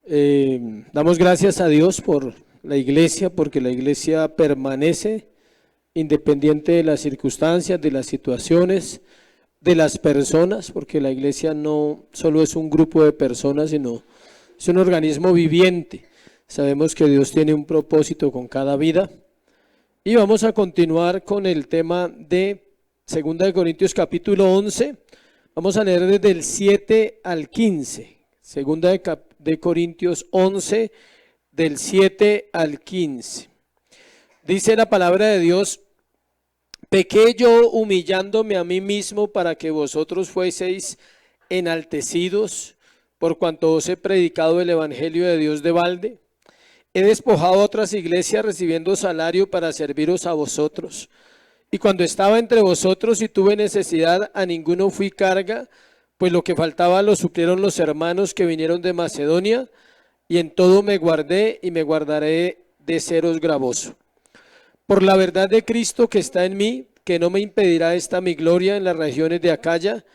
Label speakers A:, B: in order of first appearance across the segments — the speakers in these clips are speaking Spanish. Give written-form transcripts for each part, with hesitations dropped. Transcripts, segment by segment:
A: Damos gracias a Dios por la iglesia, porque la iglesia permanece independiente de las circunstancias, de las situaciones, de las personas, porque la iglesia no solo es un grupo de personas, sino es un organismo viviente. Sabemos que Dios tiene un propósito con cada vida. Y vamos a continuar con el tema de 2 Corintios capítulo 11. Vamos a leer desde el 7 al 15. 2 Corintios 11, del 7 al 15. Dice la palabra de Dios: pequé yo humillándome a mí mismo para que vosotros fueseis enaltecidos, por cuanto os he predicado el evangelio de Dios de balde. He despojado a otras iglesias recibiendo salario para serviros a vosotros. Y cuando estaba entre vosotros y tuve necesidad, a ninguno fui carga, pues lo que faltaba lo suplieron los hermanos que vinieron de Macedonia, y en todo me guardé y me guardaré de seros gravoso. Por la verdad de Cristo que está en mí, que no me impedirá esta mi gloria en las regiones de Acaya.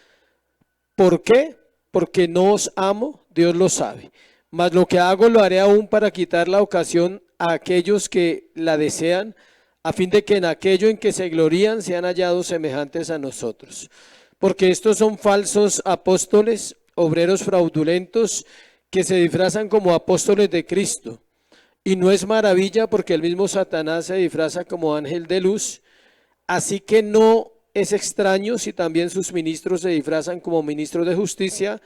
A: ¿Por qué? Porque no os amo, Dios lo sabe. Mas lo que hago lo haré aún para quitar la ocasión a aquellos que la desean, a fin de que en aquello en que se glorían sean hallados semejantes a nosotros. Porque estos son falsos apóstoles, obreros fraudulentos, que se disfrazan como apóstoles de Cristo. Y no es maravilla, porque el mismo Satanás se disfraza como ángel de luz. Así que no es extraño si también sus ministros se disfrazan como ministros de justicia,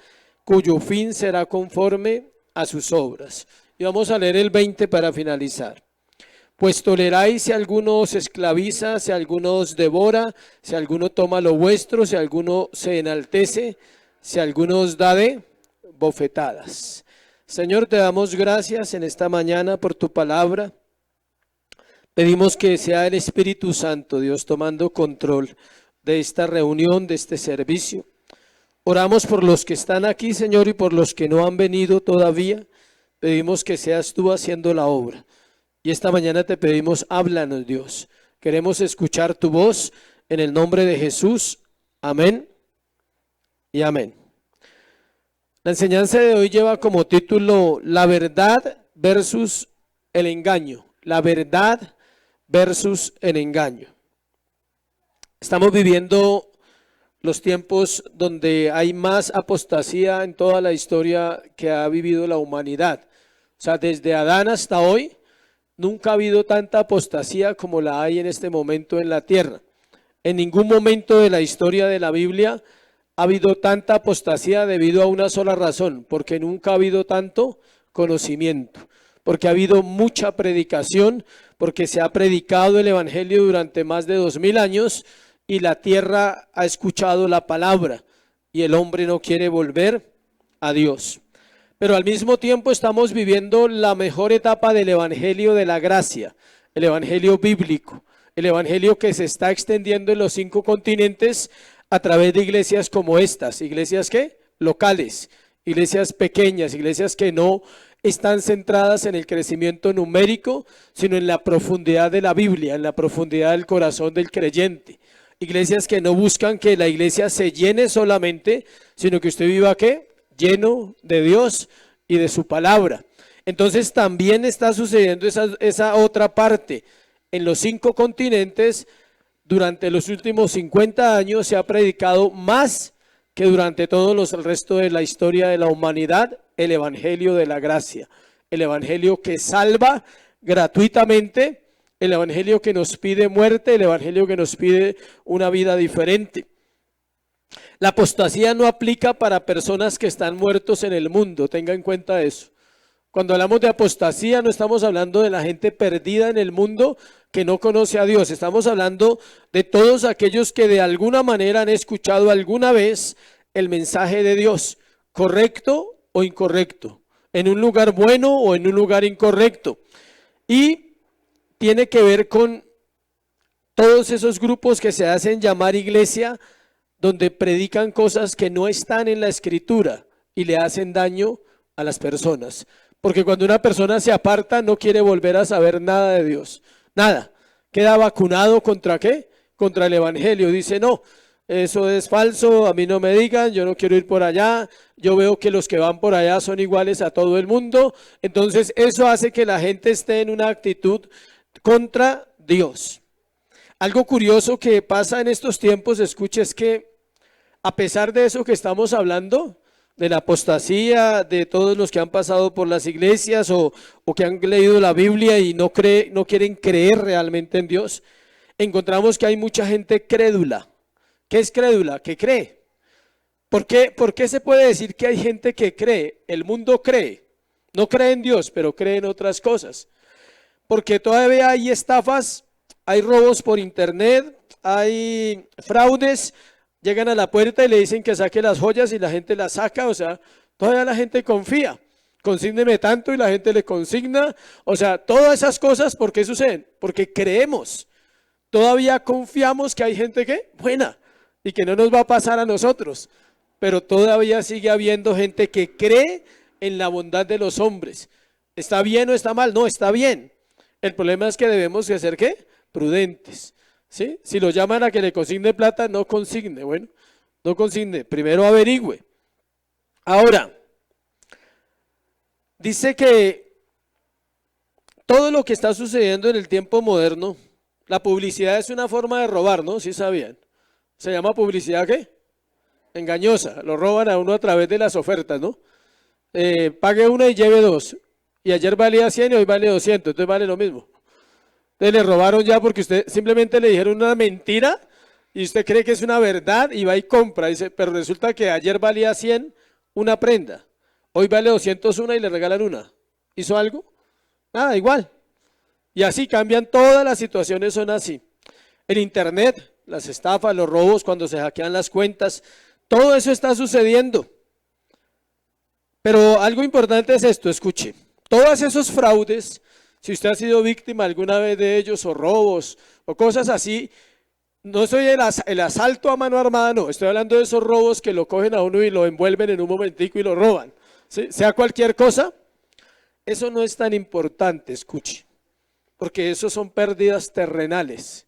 A: cuyo fin será conforme a sus obras. Y vamos a leer el 20 para finalizar. Pues toleráis si alguno os esclaviza, si alguno os devora, si alguno toma lo vuestro, si alguno se enaltece, si alguno os da de bofetadas. Señor, te damos gracias en esta mañana por tu palabra. Pedimos que sea el Espíritu Santo, Dios, tomando control de esta reunión, de este servicio. Oramos por los que están aquí, Señor, y por los que no han venido todavía. Pedimos que seas tú haciendo la obra. Y esta mañana te pedimos, háblanos, Dios. Queremos escuchar tu voz en el nombre de Jesús. Amén y amén. La enseñanza de hoy lleva como título La verdad versus el engaño. La verdad versus el engaño. Estamos viviendo los tiempos donde hay más apostasía en toda la historia que ha vivido la humanidad. O sea, desde Adán hasta hoy, nunca ha habido tanta apostasía como la hay en este momento en la tierra. En ningún momento de la historia de la Biblia ha habido tanta apostasía debido a una sola razón, porque nunca ha habido tanto conocimiento, porque ha habido mucha predicación, porque se ha predicado el evangelio durante más de 2000 años y la tierra ha escuchado la palabra y el hombre no quiere volver a Dios. Pero al mismo tiempo estamos viviendo la mejor etapa del evangelio de la gracia, el evangelio bíblico, el evangelio que se está extendiendo en los 5 continentes a través de iglesias como estas, iglesias ¿qué? Locales, iglesias pequeñas, iglesias que no están centradas en el crecimiento numérico, sino en la profundidad de la Biblia, en la profundidad del corazón del creyente. Iglesias que no buscan que la iglesia se llene solamente, sino que usted viva ¿qué? Lleno de Dios y de su palabra. Entonces también está sucediendo esa otra parte. En los 5 continentes, durante los últimos 50 años se ha predicado más que durante el resto de la historia de la humanidad, el evangelio de la gracia, el evangelio que salva gratuitamente, el evangelio que nos pide muerte, el evangelio que nos pide una vida diferente. La apostasía no aplica para personas que están muertos en el mundo, tenga en cuenta eso. Cuando hablamos de apostasía no estamos hablando de la gente perdida en el mundo que no conoce a Dios, estamos hablando de todos aquellos que de alguna manera han escuchado alguna vez el mensaje de Dios, correcto o incorrecto, en un lugar bueno o en un lugar incorrecto. Y tiene que ver con todos esos grupos que se hacen llamar iglesia, donde predican cosas que no están en la escritura y le hacen daño a las personas. Porque cuando una persona se aparta no quiere volver a saber nada de Dios, nada. Queda vacunado ¿contra qué? Contra el evangelio. Dice, no, eso es falso, a mí no me digan, yo no quiero ir por allá, yo veo que los que van por allá son iguales a todo el mundo. Entonces eso hace que la gente esté en una actitud contra Dios. Algo curioso que pasa en estos tiempos, escuche, es que a pesar de eso que estamos hablando, de la apostasía, de todos los que han pasado por las iglesias o que han leído la Biblia y no quieren creer realmente en Dios, encontramos que hay mucha gente crédula. ¿Qué es crédula? Que cree. ¿Por qué se puede decir que hay gente que cree? El mundo cree. No cree en Dios, pero cree en otras cosas. Porque todavía hay estafas, hay robos por internet, hay fraudes. Llegan a la puerta y le dicen que saque las joyas y la gente las saca. O sea, todavía la gente confía. Consígneme tanto y la gente le consigna. O sea, todas esas cosas, ¿por qué suceden? Porque creemos. Todavía confiamos que hay gente que buena y que no nos va a pasar a nosotros, pero todavía sigue habiendo gente que cree en la bondad de los hombres. ¿Está bien o está mal? No, está bien. El problema es que debemos de ser ¿qué? Prudentes, ¿sí? Si lo llaman a que le consigne plata, no consigne. Bueno, no consigne, primero averigüe. Ahora, dice que todo lo que está sucediendo en el tiempo moderno, la publicidad es una forma de robar, ¿no? ¿Sí sabían? ¿Se llama publicidad qué? Engañosa. Lo roban a uno a través de las ofertas, ¿no? Pague una y lleve dos. Y ayer valía 100 y hoy vale 200, entonces vale lo mismo. Entonces le robaron ya porque usted simplemente le dijeron una mentira y usted cree que es una verdad y va y compra. Dice, pero resulta que ayer valía 100 una prenda. Hoy vale 201 y le regalan una. ¿Hizo algo? Nada, igual. Y así cambian, todas las situaciones son así. El internet, las estafas, los robos, cuando se hackean las cuentas, todo eso está sucediendo. Pero algo importante es esto, escuche, todos esos fraudes, si usted ha sido víctima alguna vez de ellos, o robos, o cosas así, no soy el asalto a mano armada, no, estoy hablando de esos robos que lo cogen a uno y lo envuelven en un momentico y lo roban, ¿sí? Sea cualquier cosa, eso no es tan importante, escuche. Porque eso son pérdidas terrenales.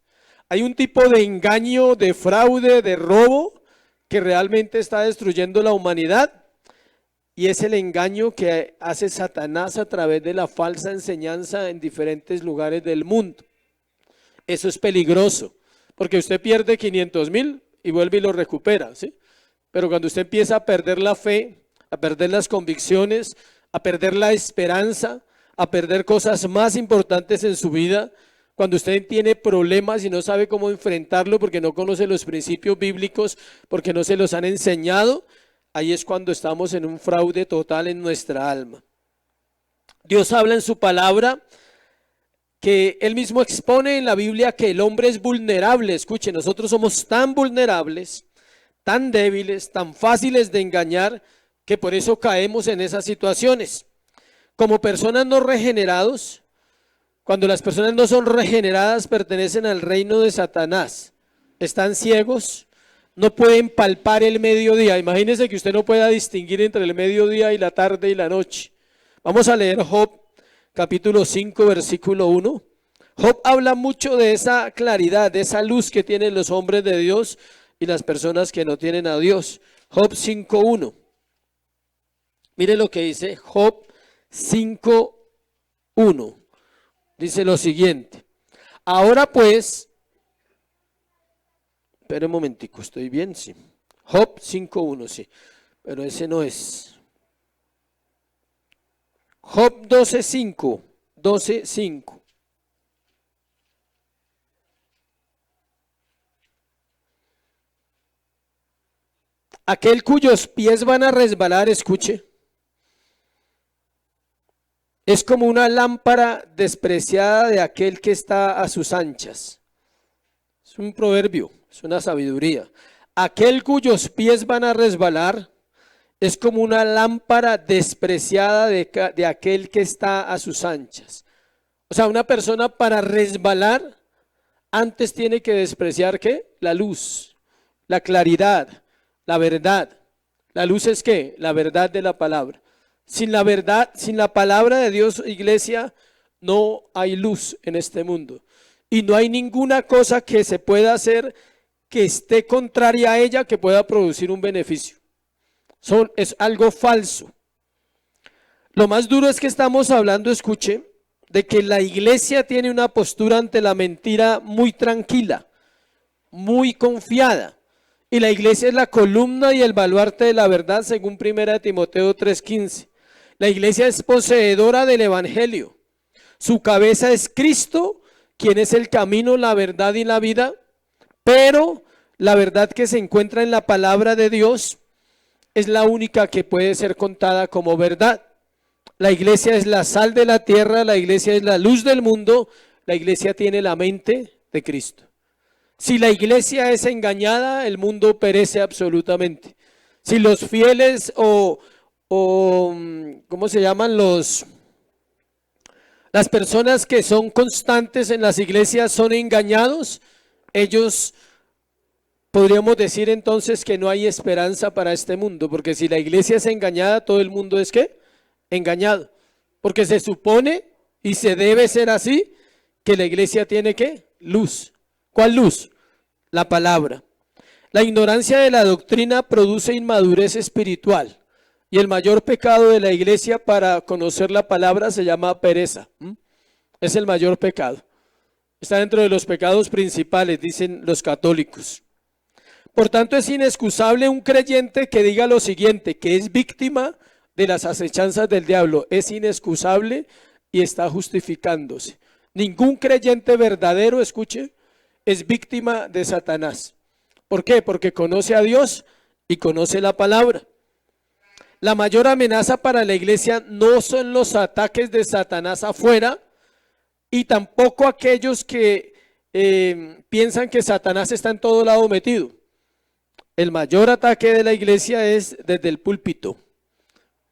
A: Hay un tipo de engaño, de fraude, de robo que realmente está destruyendo la humanidad y es el engaño que hace Satanás a través de la falsa enseñanza en diferentes lugares del mundo. Eso es peligroso porque usted pierde 500,000 y vuelve y lo recupera, ¿sí? Pero cuando usted empieza a perder la fe, a perder las convicciones, a perder la esperanza, a perder cosas más importantes en su vida, cuando usted tiene problemas y no sabe cómo enfrentarlo porque no conoce los principios bíblicos, porque no se los han enseñado, ahí es cuando estamos en un fraude total en nuestra alma. Dios habla en su palabra que Él mismo expone en la Biblia que el hombre es vulnerable. Escuche, nosotros somos tan vulnerables, tan débiles, tan fáciles de engañar, que por eso caemos en esas situaciones. Como personas no regenerados, cuando las personas no son regeneradas, pertenecen al reino de Satanás. Están ciegos, no pueden palpar el mediodía. Imagínense que usted no pueda distinguir entre el mediodía y la tarde y la noche. Vamos a leer Job, capítulo 5, versículo 1. Job habla mucho de esa claridad, de esa luz que tienen los hombres de Dios y las personas que no tienen a Dios. Job 5:1. Mire lo que dice Job 5:1. Dice lo siguiente. Ahora pues, espera un momentico, estoy bien, sí. Job 5:1, sí, pero ese no es. Job 12:5, 12:5. Aquel cuyos pies van a resbalar, escuche, es como una lámpara despreciada de aquel que está a sus anchas. Es un proverbio, es una sabiduría. Aquel cuyos pies van a resbalar es como una lámpara despreciada de aquel que está a sus anchas. O sea, una persona para resbalar antes tiene que despreciar ¿qué? La luz, la claridad, la verdad. La luz es ¿qué? La verdad de la palabra. Sin la verdad, sin la palabra de Dios, iglesia, no hay luz en este mundo. Y no hay ninguna cosa que se pueda hacer que esté contraria a ella que pueda producir un beneficio. Es algo falso. Lo más duro es que estamos hablando, escuche, de que la iglesia tiene una postura ante la mentira muy tranquila, muy confiada. Y la iglesia es la columna y el baluarte de la verdad, según 1 Timoteo 3:15. La iglesia es poseedora del evangelio. Su cabeza es Cristo, quien es el camino, la verdad y la vida. Pero la verdad que se encuentra en la palabra de Dios es la única que puede ser contada como verdad. La iglesia es la sal de la tierra, la iglesia es la luz del mundo, la iglesia tiene la mente de Cristo. Si la iglesia es engañada, el mundo perece absolutamente. Si los fieles ¿cómo se llaman? Las personas que son constantes en las iglesias son engañados, ellos podríamos decir entonces que no hay esperanza para este mundo, porque si la iglesia es engañada, todo el mundo es ¿qué? Engañado, porque se supone y se debe ser así, que la iglesia tiene ¿qué? Luz. ¿Cuál luz? La palabra. La ignorancia de la doctrina produce inmadurez espiritual, y el mayor pecado de la iglesia para conocer la palabra se llama pereza. Es el mayor pecado. Está dentro de los pecados principales, dicen los católicos. Por tanto, es inexcusable un creyente que diga lo siguiente, que es víctima de las acechanzas del diablo. Es inexcusable y está justificándose. Ningún creyente verdadero, escuche, es víctima de Satanás. ¿Por qué? Porque conoce a Dios y conoce la palabra. La mayor amenaza para la iglesia no son los ataques de Satanás afuera y tampoco aquellos que piensan que Satanás está en todo lado metido. El mayor ataque de la iglesia es desde el púlpito.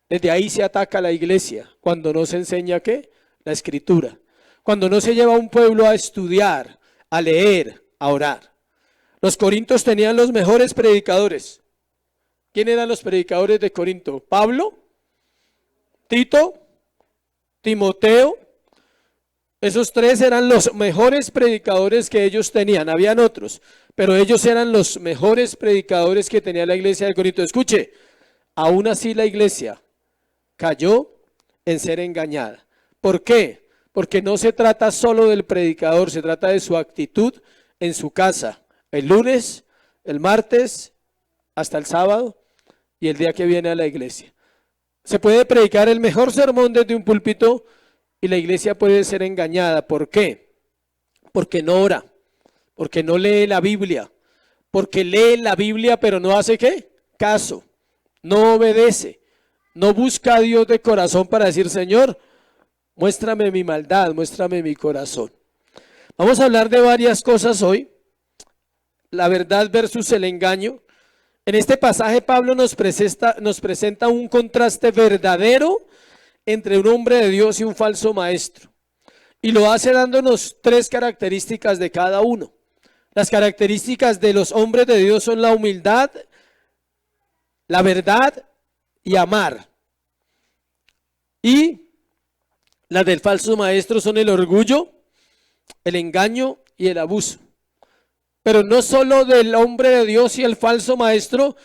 A: Desde ahí se ataca a la iglesia, cuando no se enseña ¿qué? La escritura. Cuando no se lleva a un pueblo a estudiar, a leer, a orar. Los corintios tenían los mejores predicadores. ¿Quién eran los predicadores de Corinto? Pablo, Tito, Timoteo. Esos tres eran los mejores predicadores que ellos tenían. Habían otros, pero ellos eran los mejores predicadores que tenía la iglesia de Corinto. Escuche, aún así la iglesia cayó en ser engañada. ¿Por qué? Porque no se trata solo del predicador, se trata de su actitud en su casa. El lunes, el martes, hasta el sábado y el día que viene a la iglesia. Se puede predicar el mejor sermón desde un púlpito y la iglesia puede ser engañada. ¿Por qué? Porque no ora, porque no lee la Biblia, porque lee la Biblia pero no hace ¿qué? Caso, no obedece, no busca a Dios de corazón para decir, Señor, muéstrame mi maldad, muéstrame mi corazón. Vamos a hablar de varias cosas hoy. La verdad versus el engaño. En este pasaje Pablo nos presenta un contraste verdadero entre un hombre de Dios y un falso maestro. Y lo hace dándonos tres características de cada uno. Las características de los hombres de Dios son la humildad, la verdad y amar. Y las del falso maestro son el orgullo, el engaño y el abuso. Pero no solo del hombre de Dios y el falso maestro,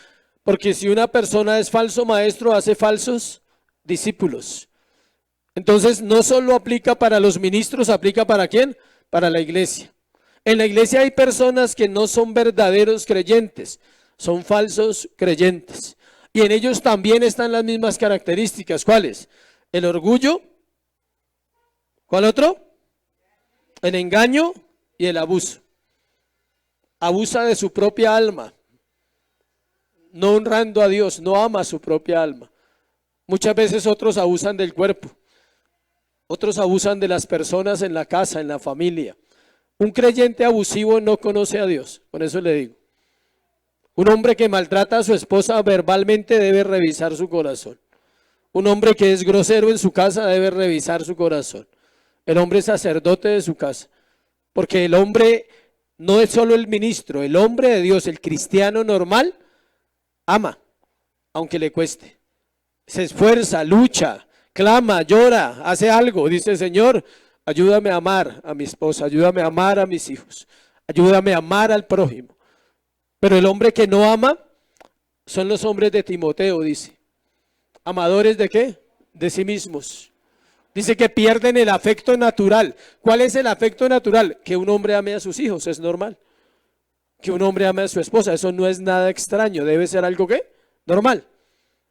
A: porque si una persona es falso maestro, hace falsos discípulos. Entonces no solo aplica para los ministros, aplica para ¿quién? Para la iglesia. En la iglesia hay personas que no son verdaderos creyentes, son falsos creyentes. Y en ellos también están las mismas características. ¿Cuáles? El orgullo. ¿Cuál otro? El engaño y el abuso. Abusa de su propia alma, no honrando a Dios, no ama su propia alma. Muchas veces otros abusan del cuerpo, otros abusan de las personas en la casa, en la familia. Un creyente abusivo no conoce a Dios, por eso le digo. Un hombre que maltrata a su esposa verbalmente debe revisar su corazón. Un hombre que es grosero en su casa debe revisar su corazón. El hombre es sacerdote de su casa, porque el hombre no es solo el ministro, el hombre de Dios, el cristiano normal, ama, aunque le cueste. Se esfuerza, lucha, clama, llora, hace algo. Dice, Señor, ayúdame a amar a mi esposa, ayúdame a amar a mis hijos, ayúdame a amar al prójimo. Pero el hombre que no ama son los hombres de Timoteo, dice. ¿Amadores de qué? De sí mismos. Dice que pierden el afecto natural. ¿Cuál es el afecto natural? Que un hombre ame a sus hijos, es normal. Que un hombre ame a su esposa, eso no es nada extraño, debe ser algo ¿qué? Normal,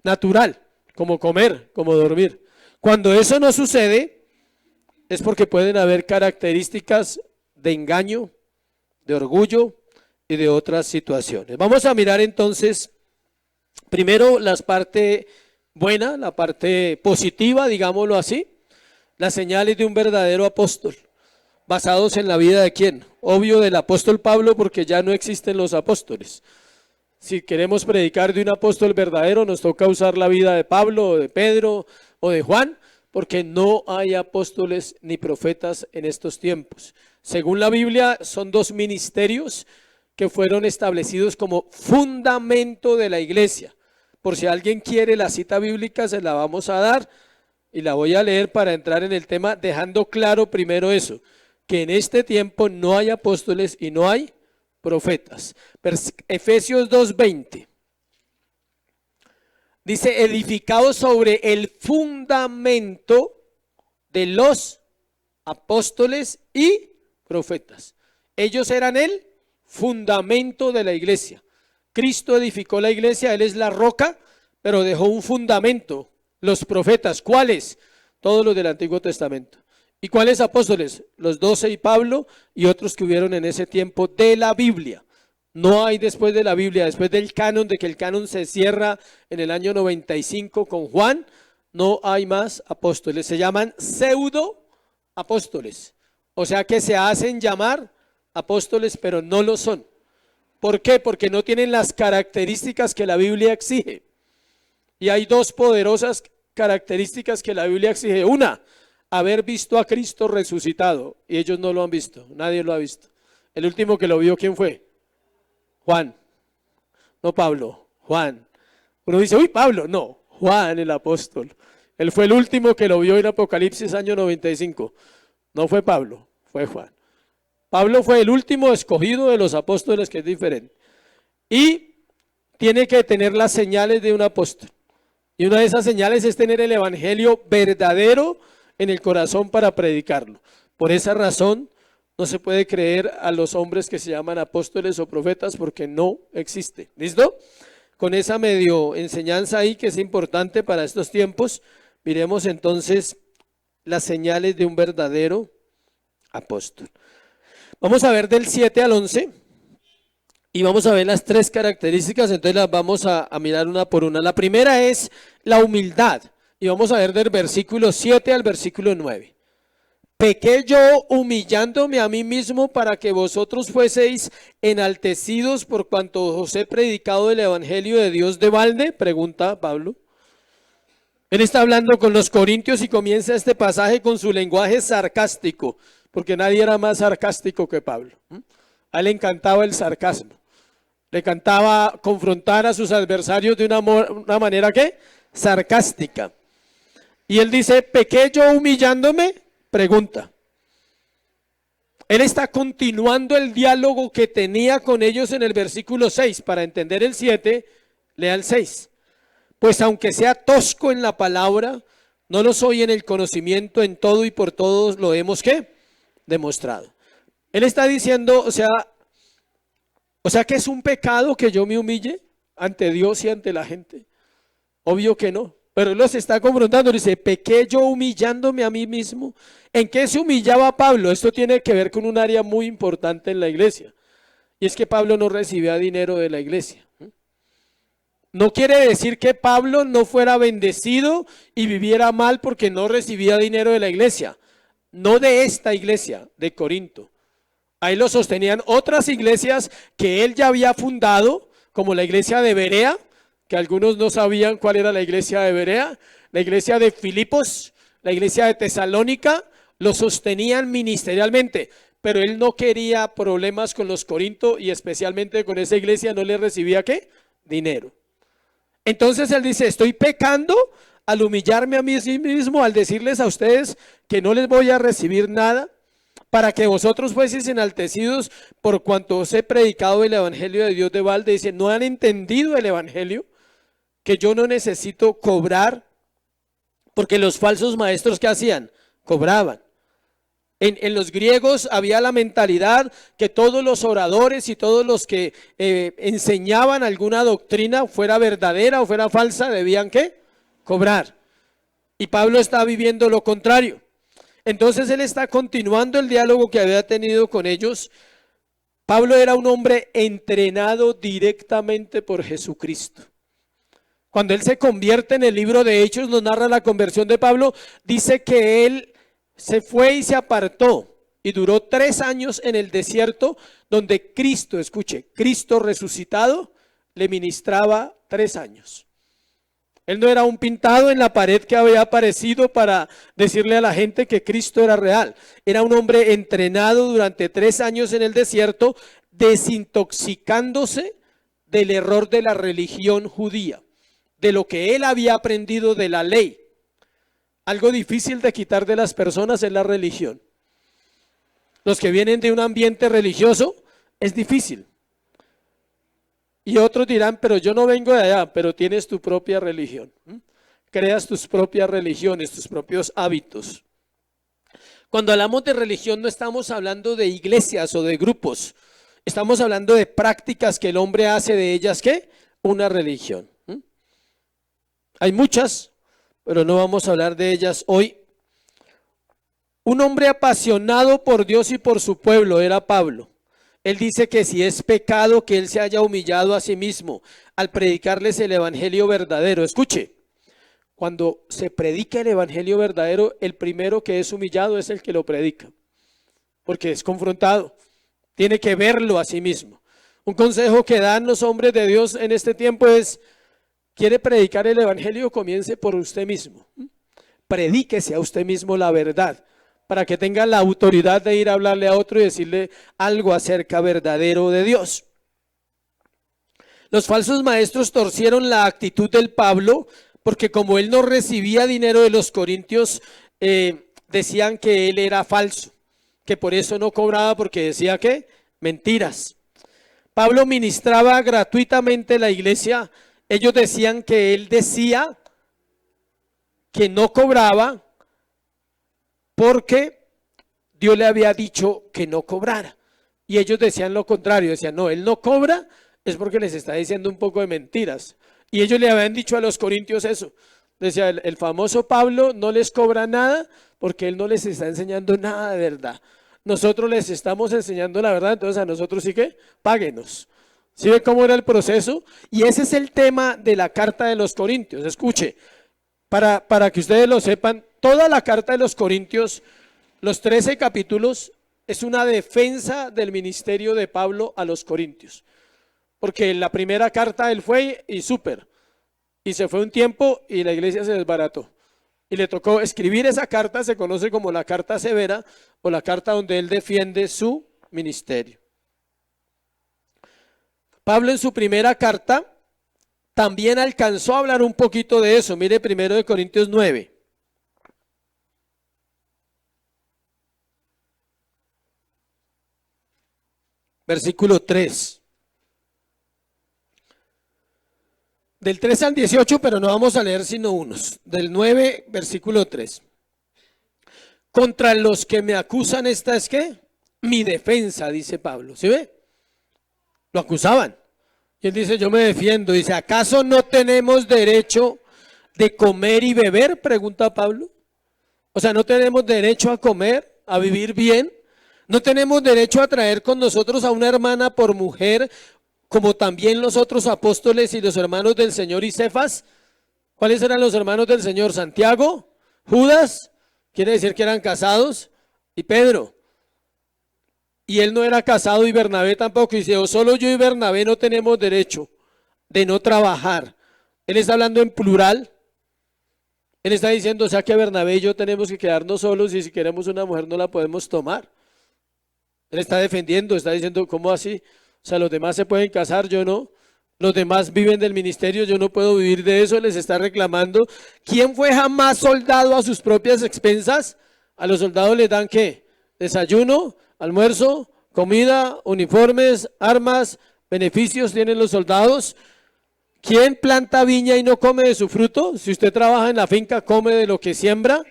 A: natural, como comer, como dormir. Cuando eso no sucede, es porque pueden haber características de engaño, de orgullo y de otras situaciones. Vamos a mirar entonces, primero la parte buena, la parte positiva, digámoslo así, las señales de un verdadero apóstol. ¿Basados en la vida de quién? Obvio del apóstol Pablo, porque ya no existen los apóstoles. Si queremos predicar de un apóstol verdadero, nos toca usar la vida de Pablo, o de Pedro, o de Juan, porque no hay apóstoles ni profetas en estos tiempos. Según la Biblia, son dos ministerios que fueron establecidos como fundamento de la iglesia. Por si alguien quiere la cita bíblica, se la vamos a dar y la voy a leer para entrar en el tema, dejando claro primero eso, que en este tiempo no hay apóstoles y no hay profetas. Efesios 2:20 dice, edificados sobre el fundamento de los apóstoles y profetas. Ellos eran el fundamento de la iglesia. Cristo edificó la iglesia, Él es la roca, pero dejó un fundamento. Los profetas, ¿cuáles? Todos los del Antiguo Testamento. ¿Y cuáles apóstoles? Los 12 y Pablo y otros que hubieron en ese tiempo de la Biblia. No hay después de la Biblia, después del canon, de que el canon se cierra en el año 95 con Juan, no hay más apóstoles. Se llaman pseudo apóstoles. O sea que se hacen llamar apóstoles, pero no lo son. ¿Por qué? Porque no tienen las características que la Biblia exige. Y hay dos poderosas características que la Biblia exige. Una, haber visto a Cristo resucitado, y ellos no lo han visto, nadie lo ha visto. El último que lo vio, ¿quién fue? Juan, no Pablo, Juan. Uno dice, uy, Pablo, no, Juan el apóstol. Él fue el último que lo vio en Apocalipsis año 95. No fue Pablo, fue Juan. Pablo fue el último escogido de los apóstoles, que es diferente. Y tiene que tener las señales de un apóstol. Y una de esas señales es tener el evangelio verdadero en el corazón para predicarlo. Por esa razón no se puede creer a los hombres que se llaman apóstoles o profetas, porque no existe. ¿Listo? Con esa medio enseñanza ahí que es importante para estos tiempos, miremos entonces las señales de un verdadero apóstol. Vamos a ver del 7 al 11 y vamos a ver las tres características, entonces las vamos a mirar una por una. La primera es la humildad. Y vamos a ver del versículo 7 al versículo 9. Pequé yo humillándome a mí mismo para que vosotros fueseis enaltecidos por cuanto os he predicado el evangelio de Dios de balde, pregunta Pablo. Él está hablando con los corintios y comienza este pasaje con su lenguaje sarcástico, porque nadie era más sarcástico que Pablo. A él le encantaba el sarcasmo. Le encantaba confrontar a sus adversarios de una manera ¿qué? Sarcástica. Y él dice, ¿pequé yo humillándome? Pregunta. Él está continuando el diálogo que tenía con ellos en el versículo 6. Para entender el 7, lea el 6. Pues aunque sea tosco en la palabra, no lo soy en el conocimiento, en todo y por todos lo hemos ¿qué? Demostrado. Él está diciendo, o sea que es un pecado que yo me humille ante Dios y ante la gente. Obvio que no. Pero él los está confrontando, dice, pequé yo humillándome a mí mismo. ¿En qué se humillaba Pablo? Esto tiene que ver con un área muy importante en la iglesia. Y es que Pablo no recibía dinero de la iglesia. No quiere decir que Pablo no fuera bendecido y viviera mal porque no recibía dinero de la iglesia. No de esta iglesia, de Corinto. Ahí lo sostenían otras iglesias que él ya había fundado, como la iglesia de Berea, que algunos no sabían cuál era la iglesia de Berea, la iglesia de Filipos, la iglesia de Tesalónica, lo sostenían ministerialmente, pero él no quería problemas con los corintios y especialmente con esa iglesia no le recibía ¿qué? Dinero. Entonces él dice, estoy pecando al humillarme a mí mismo, al decirles a ustedes que no les voy a recibir nada, para que vosotros fueseis enaltecidos por cuanto os he predicado el evangelio de Dios de balde. Dice, ¿no han entendido el evangelio? Que yo no necesito cobrar, porque los falsos maestros, ¿qué hacían? Cobraban. En los griegos había la mentalidad que todos los oradores y todos los que enseñaban alguna doctrina, fuera verdadera o fuera falsa, debían ¿qué? Cobrar. Y Pablo está viviendo lo contrario. Entonces él está continuando el diálogo que había tenido con ellos. Pablo era un hombre entrenado directamente por Jesucristo. Cuando él se convierte en el libro de Hechos, nos narra la conversión de Pablo, dice que él se fue y se apartó y duró 3 años en el desierto, donde Cristo, escuche, Cristo resucitado le ministraba 3 años. Él no era un pintado en la pared que había aparecido para decirle a la gente que Cristo era real. Era un hombre entrenado durante 3 años en el desierto, desintoxicándose del error de la religión judía, de lo que él había aprendido de la ley. Algo difícil de quitar de las personas es la religión. Los que vienen de un ambiente religioso es difícil. Y otros dirán, pero yo no vengo de allá, pero tienes tu propia religión. Creas tus propias religiones, tus propios hábitos. Cuando hablamos de religión no estamos hablando de iglesias o de grupos. Estamos hablando de prácticas que el hombre hace de ellas, ¿qué? Una religión. Hay muchas, pero no vamos a hablar de ellas hoy. Un hombre apasionado por Dios y por su pueblo era Pablo. Él dice que si es pecado que él se haya humillado a sí mismo al predicarles el evangelio verdadero. Escuche, cuando se predica el evangelio verdadero, el primero que es humillado es el que lo predica, porque es confrontado, tiene que verlo a sí mismo. Un consejo que dan los hombres de Dios en este tiempo es: ¿quiere predicar el evangelio? Comience por usted mismo. Predíquese a usted mismo la verdad, para que tenga la autoridad de ir a hablarle a otro y decirle algo acerca verdadero de Dios. Los falsos maestros torcieron la actitud del Pablo, porque como él no recibía dinero de los corintios, decían que él era falso, que por eso no cobraba, porque decía que mentiras. Pablo ministraba gratuitamente la iglesia. Ellos decían que él decía que no cobraba porque Dios le había dicho que no cobrara. Y ellos decían lo contrario, decían, no, él no cobra, es porque les está diciendo un poco de mentiras. Y ellos le habían dicho a los corintios eso. Decía, el famoso Pablo no les cobra nada porque él no les está enseñando nada de verdad. Nosotros les estamos enseñando la verdad, entonces a nosotros sí que páguenos. ¿Sí ve cómo era el proceso? Y ese es el tema de la carta de los Corintios. Escuche, para que ustedes lo sepan, toda la carta de los Corintios, los 13 capítulos, es una defensa del ministerio de Pablo a los Corintios. Porque en la primera carta él fue y se fue un tiempo y la iglesia se desbarató. Y le tocó escribir esa carta, se conoce como la carta severa o la carta donde él defiende su ministerio. Pablo en su primera carta también alcanzó a hablar un poquito de eso. Mire 1 Corintios 9. Versículo 3. Del 3 al 18, pero no vamos a leer sino unos. Del 9, versículo 3. Contra los que me acusan esta es ¿qué? Mi defensa, dice Pablo. ¿Sí ve? Lo acusaban. Y él dice, yo me defiendo. Dice, ¿acaso no tenemos derecho de comer y beber? Pregunta Pablo. O sea, ¿no tenemos derecho a comer, a vivir bien? ¿No tenemos derecho a traer con nosotros a una hermana por mujer, como también los otros apóstoles y los hermanos del Señor y Cefas? ¿Cuáles eran los hermanos del Señor? Santiago, Judas, quiere decir que eran casados, y Pedro. Y él no era casado y Bernabé tampoco. Y dice, o solo yo y Bernabé no tenemos derecho de no trabajar. Él está hablando en plural. Él está diciendo, o sea que Bernabé y yo tenemos que quedarnos solos y si queremos una mujer no la podemos tomar. Él está defendiendo, está diciendo, ¿cómo así? O sea, los demás se pueden casar, yo no. Los demás viven del ministerio, yo no puedo vivir de eso. Les está reclamando. ¿Quién fue jamás soldado a sus propias expensas? A los soldados les dan ¿qué? Desayuno, almuerzo, comida, uniformes, armas, beneficios tienen los soldados. ¿Quién planta viña y no come de su fruto? Si usted trabaja en la finca, come de lo que siembra.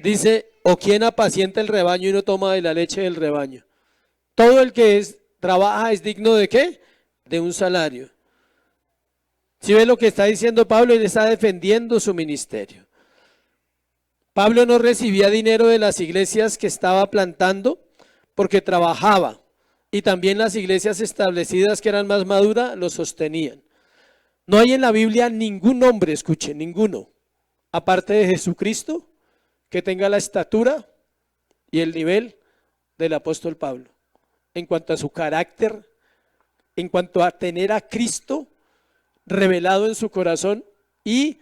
A: Dice, ¿o quién apacienta el rebaño y no toma de la leche del rebaño? Todo el que trabaja es digno ¿de qué? De un salario. ¿Sí ve lo que está diciendo Pablo? Él está defendiendo su ministerio. Pablo no recibía dinero de las iglesias que estaba plantando porque trabajaba, y también las iglesias establecidas que eran más maduras lo sostenían. No hay en la Biblia ningún hombre, escuche, ninguno, aparte de Jesucristo, que tenga la estatura y el nivel del apóstol Pablo, en cuanto a su carácter, en cuanto a tener a Cristo revelado en su corazón y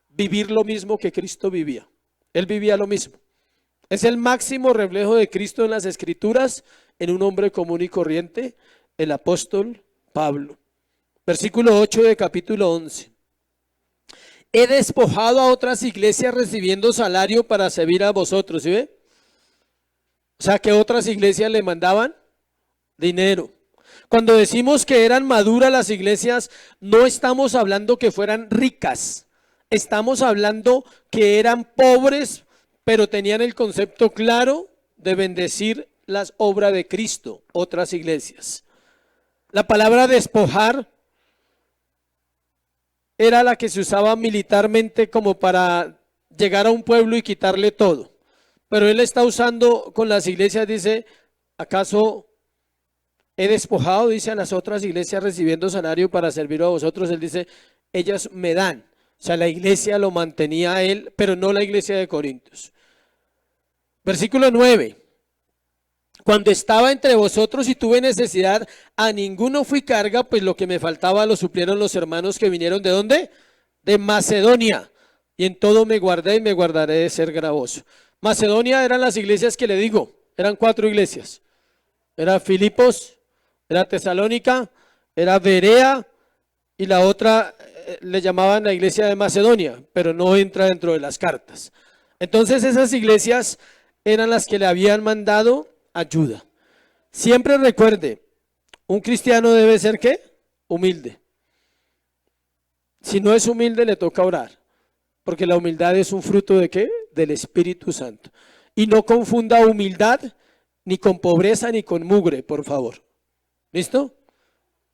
A: vivir lo mismo que Cristo vivía. Él vivía lo mismo. Es el máximo reflejo de Cristo en las Escrituras, en un hombre común y corriente, el apóstol Pablo. Versículo 8 de capítulo 11. He despojado a otras iglesias recibiendo salario para servir a vosotros. ¿Sí ve? O sea, que otras iglesias le mandaban dinero. Cuando decimos que eran maduras las iglesias, no estamos hablando que fueran ricas. Estamos hablando que eran pobres, pero tenían el concepto claro de bendecir las obras de Cristo, otras iglesias. La palabra despojar era la que se usaba militarmente como para llegar a un pueblo y quitarle todo. Pero él está usando con las iglesias, dice, ¿acaso he despojado? Dice, a las otras iglesias recibiendo salario para servir a vosotros. Él dice, ellas me dan. O sea, la iglesia lo mantenía a él, pero no la iglesia de Corintios. Versículo 9. Cuando estaba entre vosotros y tuve necesidad, a ninguno fui carga, pues lo que me faltaba lo suplieron los hermanos que vinieron ¿de dónde? De Macedonia. Y en todo me guardé y me guardaré de ser gravoso. Macedonia eran las iglesias que le digo, eran 4 iglesias. Era Filipos, era Tesalónica, era Berea y la otra le llamaban la iglesia de Macedonia, pero no entra dentro de las cartas. Entonces esas iglesias eran las que le habían mandado ayuda. Siempre recuerde, un cristiano debe ser ¿qué? Humilde. Si no es humilde le toca orar, porque la humildad es un fruto ¿de qué? Del Espíritu Santo. Y no confunda humildad ni con pobreza ni con mugre, por favor. ¿Listo?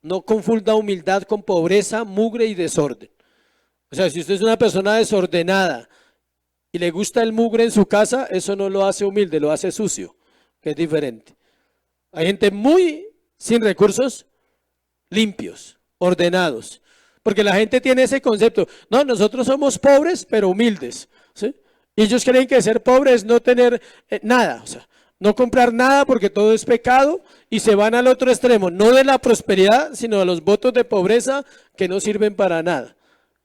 A: No confunda humildad con pobreza, mugre y desorden. O sea, si usted es una persona desordenada y le gusta el mugre en su casa, eso no lo hace humilde, lo hace sucio, que es diferente. Hay gente muy sin recursos, limpios, ordenados, porque la gente tiene ese concepto. No, nosotros somos pobres, pero humildes, ¿sí? Y ellos creen que ser pobre es no tener nada, o sea, no comprar nada porque todo es pecado, y se van al otro extremo, no de la prosperidad, sino de los votos de pobreza que no sirven para nada.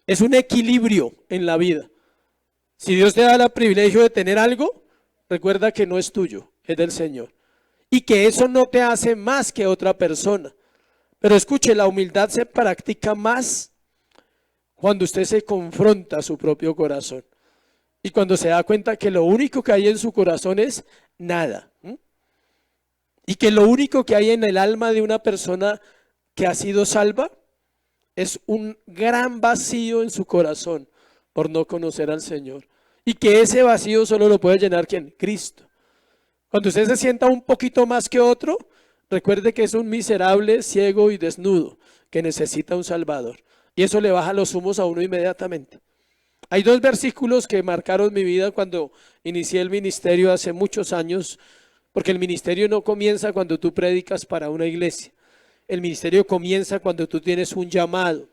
A: Es un equilibrio en la vida. Si Dios te da el privilegio de tener algo, recuerda que no es tuyo, es del Señor. Y que eso no te hace más que otra persona. Pero escuche, la humildad se practica más cuando usted se confronta a su propio corazón. Y cuando se da cuenta que lo único que hay en su corazón es nada. Y que lo único que hay en el alma de una persona que ha sido salva es un gran vacío en su corazón por no conocer al Señor. Y que ese vacío solo lo puede llenar ¿quién? Cristo. Cuando usted se sienta un poquito más que otro, recuerde que es un miserable, ciego y desnudo que necesita un Salvador. Y eso le baja los humos a uno inmediatamente. Hay 2 versículos que marcaron mi vida cuando inicié el ministerio hace muchos años, porque el ministerio no comienza cuando tú predicas para una iglesia. El ministerio comienza cuando tú tienes un llamado.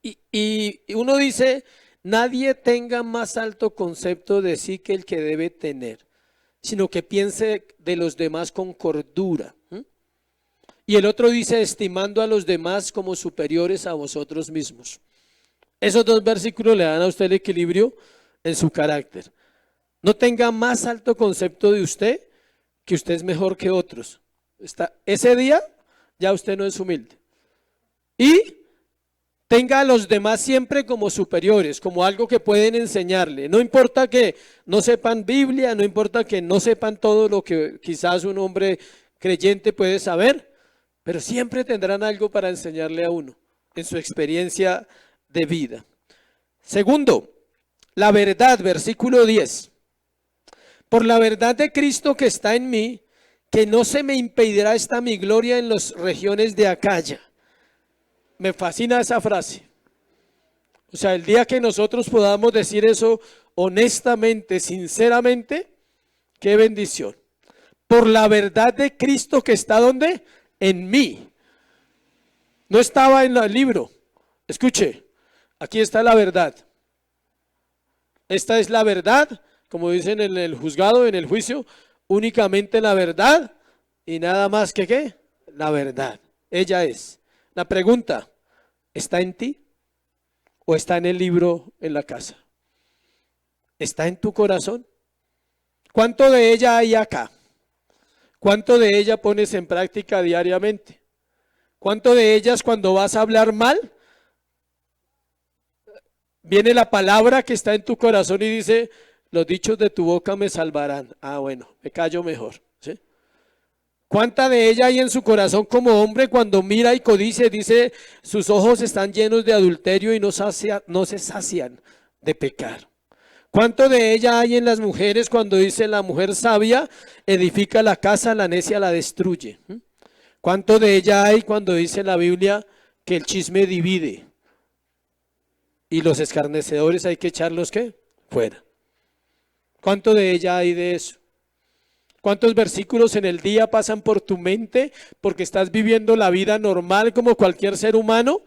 A: Y uno dice, nadie tenga más alto concepto de sí que el que debe tener, sino que piense de los demás con cordura. Y el otro dice, estimando a los demás como superiores a vosotros mismos. Esos 2 versículos le dan a usted el equilibrio en su carácter. No tenga más alto concepto de usted que usted es mejor que otros. Ese día ya usted no es humilde. Y tenga a los demás siempre como superiores, como algo que pueden enseñarle. No importa que no sepan Biblia, no importa que no sepan todo lo que quizás un hombre creyente puede saber, pero siempre tendrán algo para enseñarle a uno en su experiencia de vida. Segundo, la verdad, versículo 10. Por la verdad de Cristo que está en mí, que no se me impedirá esta mi gloria en las regiones de Acaya. Me fascina esa frase. O sea, el día que nosotros podamos decir eso honestamente, sinceramente, qué bendición. Por la verdad de Cristo que está ¿dónde? En mí. No estaba en el libro. Escuche, aquí está la verdad. Esta es la verdad, como dicen en el juzgado, en el juicio, únicamente la verdad y nada más que ¿qué? La verdad. Ella es. La pregunta, ¿está en ti o está en el libro en la casa? ¿Está en tu corazón? ¿Cuánto de ella hay acá? ¿Cuánto de ella pones en práctica diariamente? ¿Cuánto de ellas cuando vas a hablar mal, viene la palabra que está en tu corazón y dice, los dichos de tu boca me salvarán? Ah, bueno, me callo mejor. ¿Sí? ¿Cuánta de ella hay en su corazón como hombre cuando mira y codicia, dice, sus ojos están llenos de adulterio y no se sacian de pecar? ¿Cuánto de ella hay en las mujeres cuando dice, la mujer sabia edifica la casa, la necia la destruye? ¿Cuánto de ella hay cuando dice la Biblia que el chisme divide y los escarnecedores hay que echarlos ¿qué? Fuera? ¿Cuánto de ella hay de eso? ¿Cuántos versículos en el día pasan por tu mente porque estás viviendo la vida normal como cualquier ser humano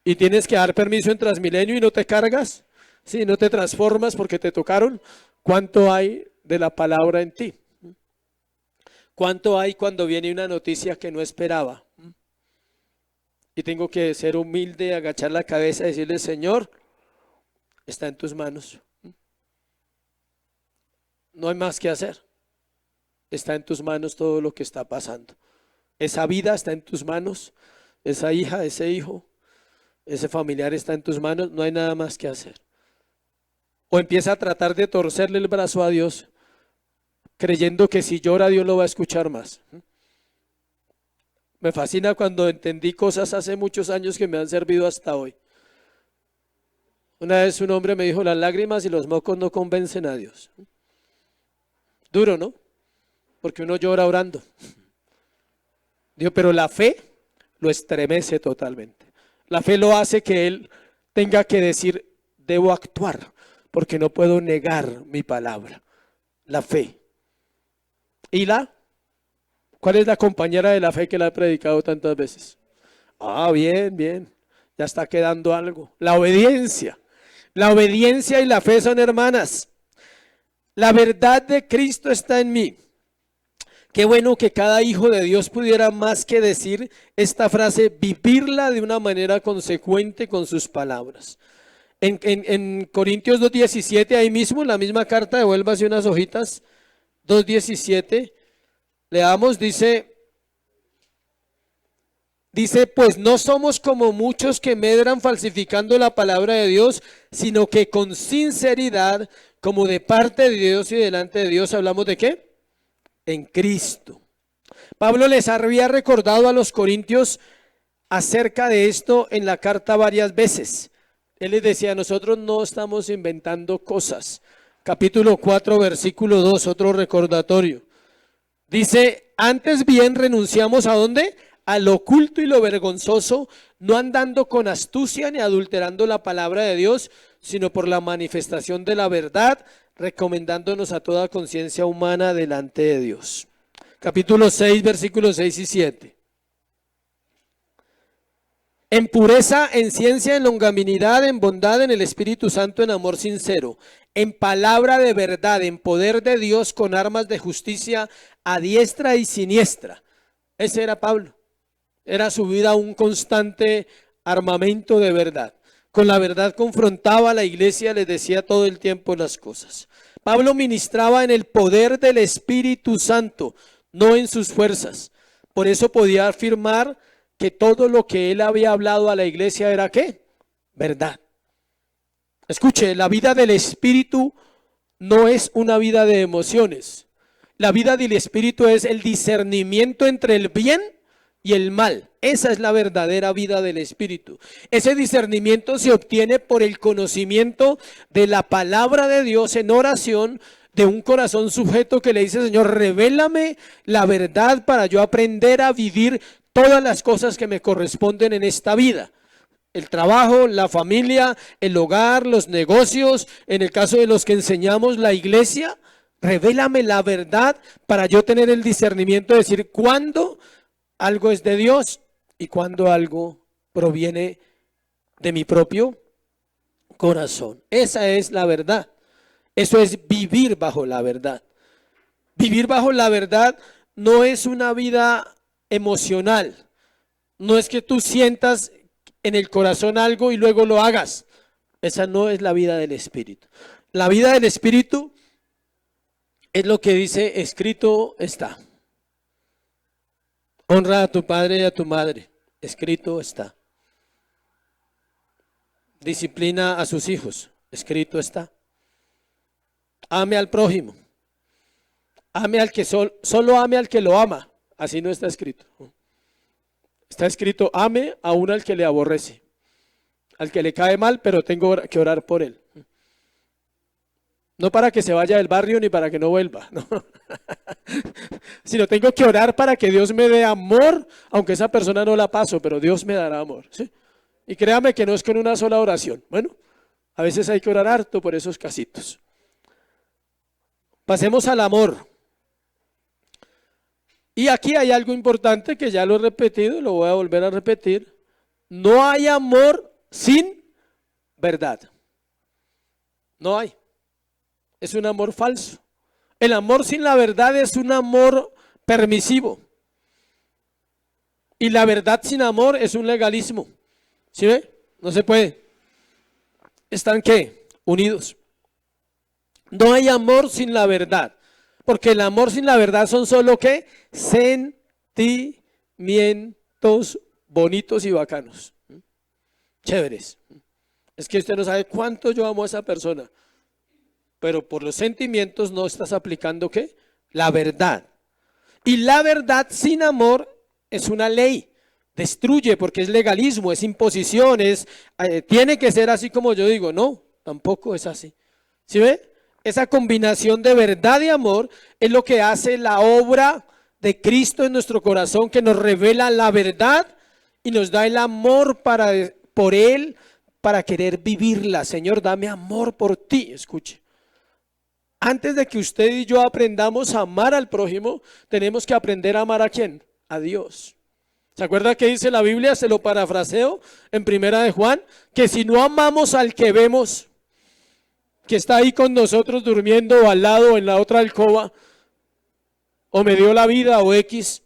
A: y tienes que dar permiso en Transmilenio y no te cargas? Sí, no te transformas porque te tocaron. ¿Cuánto hay de la palabra en ti? ¿Cuánto hay cuando viene una noticia que no esperaba? Y tengo que ser humilde, agachar la cabeza y decirle, Señor, está en tus manos. No hay más que hacer. Está en tus manos todo lo que está pasando. Esa vida está en tus manos. Esa hija, ese hijo, ese familiar está en tus manos. No hay nada más que hacer. O empieza a tratar de torcerle el brazo a Dios, creyendo que si llora Dios lo va a escuchar más. Me fascina cuando entendí cosas hace muchos años que me han servido hasta hoy. Una vez un hombre me dijo, las lágrimas y los mocos no convencen a Dios. Duro, ¿no? Porque uno llora orando. Digo, pero la fe lo estremece totalmente. La fe lo hace que él tenga que decir, debo actuar, porque no puedo negar mi palabra. La fe. ¿Y cuál es la compañera de la fe que la he predicado tantas veces? Ah, bien, bien. Ya está quedando algo. La obediencia. La obediencia y la fe son hermanas. La verdad de Cristo está en mí. Qué bueno que cada hijo de Dios pudiera más que decir esta frase, vivirla de una manera consecuente con sus palabras. En Corintios 2:17, ahí mismo, en la misma carta, devuélvase unas hojitas, 2:17, leamos, dice, pues no somos como muchos que medran falsificando la palabra de Dios, sino que con sinceridad, como de parte de Dios y delante de Dios, hablamos de ¿qué? En Cristo. Pablo les había recordado a los corintios acerca de esto en la carta varias veces. Él les decía, nosotros no estamos inventando cosas. Capítulo 4, versículo 2, otro recordatorio. Dice, antes bien renunciamos ¿a dónde? A lo oculto y lo vergonzoso, no andando con astucia ni adulterando la palabra de Dios, sino por la manifestación de la verdad, recomendándonos a toda conciencia humana delante de Dios. Capítulo 6, versículos 6 y 7. En pureza, en ciencia, en longanimidad, en bondad, en el Espíritu Santo, en amor sincero, en palabra de verdad, en poder de Dios, con armas de justicia a diestra y siniestra. Ese era Pablo. Era su vida un constante armamento de verdad. Con la verdad confrontaba a la iglesia, les decía todo el tiempo las cosas. Pablo ministraba en el poder del Espíritu Santo, no en sus fuerzas. Por eso podía afirmar que todo lo que él había hablado a la iglesia era ¿qué? verdad. Escuche, la vida del Espíritu no es una vida de emociones. La vida del Espíritu es el discernimiento entre el bien y el mal. Esa es la verdadera vida del Espíritu. Ese discernimiento se obtiene por el conocimiento de la palabra de Dios en oración, de un corazón sujeto que le dice: Señor, revélame la verdad para yo aprender a vivir todas las cosas que me corresponden en esta vida. El trabajo, la familia, el hogar, los negocios, en el caso de los que enseñamos la iglesia, revélame la verdad para yo tener el discernimiento de decir cuándo algo es de Dios y cuándo algo proviene de mi propio corazón. Esa es la verdad. Eso es vivir bajo la verdad. Vivir bajo la verdad no es una vida emocional. No es que tú sientas en el corazón algo y luego lo hagas. Esa no es la vida del Espíritu. La vida del Espíritu es lo que dice: escrito está. Honra a tu padre y a tu madre. Escrito está. Disciplina a sus hijos. Escrito está. Ame al prójimo. Ame al que solo ame al que lo ama. Así no está escrito. Está escrito: ame aún al que le aborrece, al que le cae mal, pero tengo que orar por él. No para que se vaya del barrio ni para que no vuelva, no. Sino tengo que orar para que Dios me dé amor, aunque esa persona no la paso, pero Dios me dará amor, ¿sí? Y créame que no es con una sola oración. Bueno, a veces hay que orar harto por esos casitos. Pasemos al amor. Y aquí hay algo importante que ya lo he repetido, lo voy a volver a repetir. No hay amor sin verdad. No hay. Es un amor falso. El amor sin la verdad es un amor permisivo. Y la verdad sin amor es un legalismo. ¿Sí ve? No se puede. ¿Están qué? Unidos. No hay amor sin la verdad. Porque el amor sin la verdad son solo ¿qué? Sentimientos bonitos y bacanos. Chéveres. Es que usted no sabe cuánto yo amo a esa persona. Pero por los sentimientos no estás aplicando ¿qué? La verdad. Y la verdad sin amor es una ley. Destruye porque es legalismo, es imposición, tiene que ser así como yo digo. No, tampoco es así. ¿Sí ve? Esa combinación de verdad y amor es lo que hace la obra de Cristo en nuestro corazón, que nos revela la verdad y nos da el amor por Él, para querer vivirla. Señor, dame amor por ti. Escuche. Antes de que usted y yo aprendamos a amar al prójimo, tenemos que aprender a amar ¿a quién? A Dios. ¿Se acuerda que dice la Biblia? Se lo parafraseo en Primera de Juan, que si no amamos al que vemos, que está ahí con nosotros durmiendo o al lado o en la otra alcoba, o me dio la vida o X,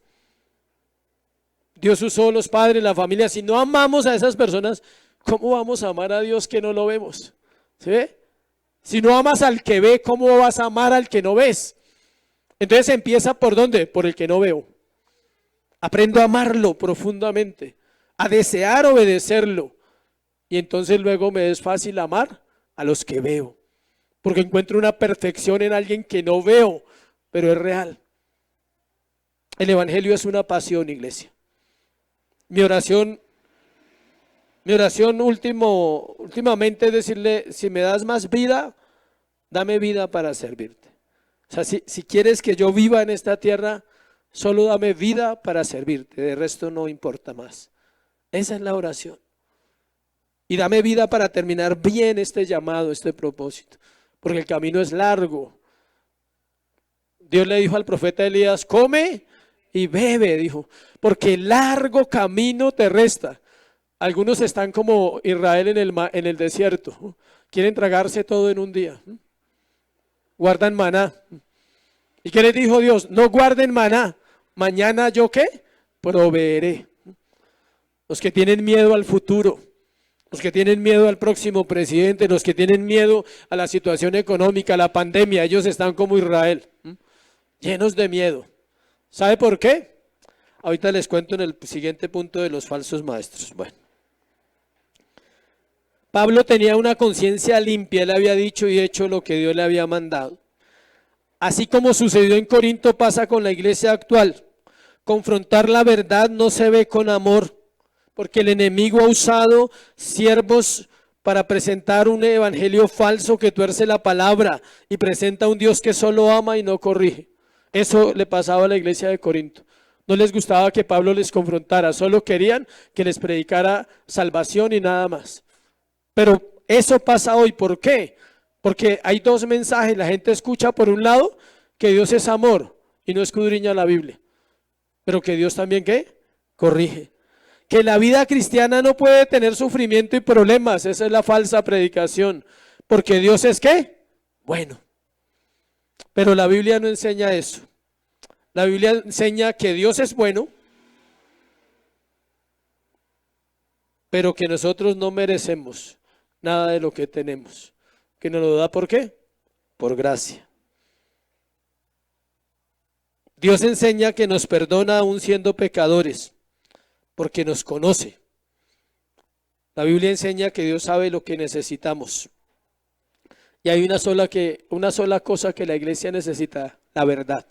A: Dios usó los padres, la familia. Si no amamos a esas personas, ¿cómo vamos a amar a Dios que no lo vemos? ¿Sí ve? Si no amas al que ve, ¿cómo vas a amar al que no ves? Entonces empieza ¿por dónde? Por el que no veo. Aprendo a amarlo profundamente, a desear obedecerlo. Y entonces luego me es fácil amar a los que veo. Porque encuentro una perfección en alguien que no veo, pero es real. El evangelio es una pasión, iglesia. Mi oración últimamente es decirle: si me das más vida, dame vida para servirte. O sea, si quieres que yo viva en esta tierra, solo dame vida para servirte, de resto no importa más. Esa es la oración. Y dame vida para terminar bien este llamado, este propósito, porque el camino es largo. Dios le dijo al profeta Elías: come y bebe, dijo, porque largo camino te resta. Algunos están como Israel en el desierto, quieren tragarse todo en un día. Guardan maná. ¿Y qué les dijo Dios? No guarden maná. Mañana ¿yo qué? Proveeré. Los que tienen miedo al futuro, los que tienen miedo al próximo presidente, los que tienen miedo a la situación económica, a la pandemia, ellos están como Israel, llenos de miedo. ¿Sabe por qué? Ahorita les cuento en el siguiente punto de los falsos maestros. Bueno, Pablo tenía una conciencia limpia, él había dicho y hecho lo que Dios le había mandado. Así como sucedió en Corinto, pasa con la iglesia actual. Confrontar la verdad no se ve con amor, porque el enemigo ha usado siervos para presentar un evangelio falso que tuerce la palabra y presenta a un Dios que solo ama y no corrige. Eso le pasaba a la iglesia de Corinto. No les gustaba que Pablo les confrontara, solo querían que les predicara salvación y nada más. Pero eso pasa hoy, ¿por qué? Porque hay dos mensajes, la gente escucha por un lado que Dios es amor y no escudriña la Biblia, pero que Dios también ¿qué? Corrige. Que la vida cristiana no puede tener sufrimiento y problemas, esa es la falsa predicación, porque Dios es ¿qué? Bueno. Pero la Biblia no enseña eso. La Biblia enseña que Dios es bueno, pero que nosotros no merecemos nada de lo que tenemos. Que nos lo da ¿por qué? Por gracia. Dios enseña que nos perdona aún siendo pecadores, porque nos conoce. La Biblia enseña que Dios sabe lo que necesitamos. Y hay una sola cosa que la iglesia necesita, la verdad.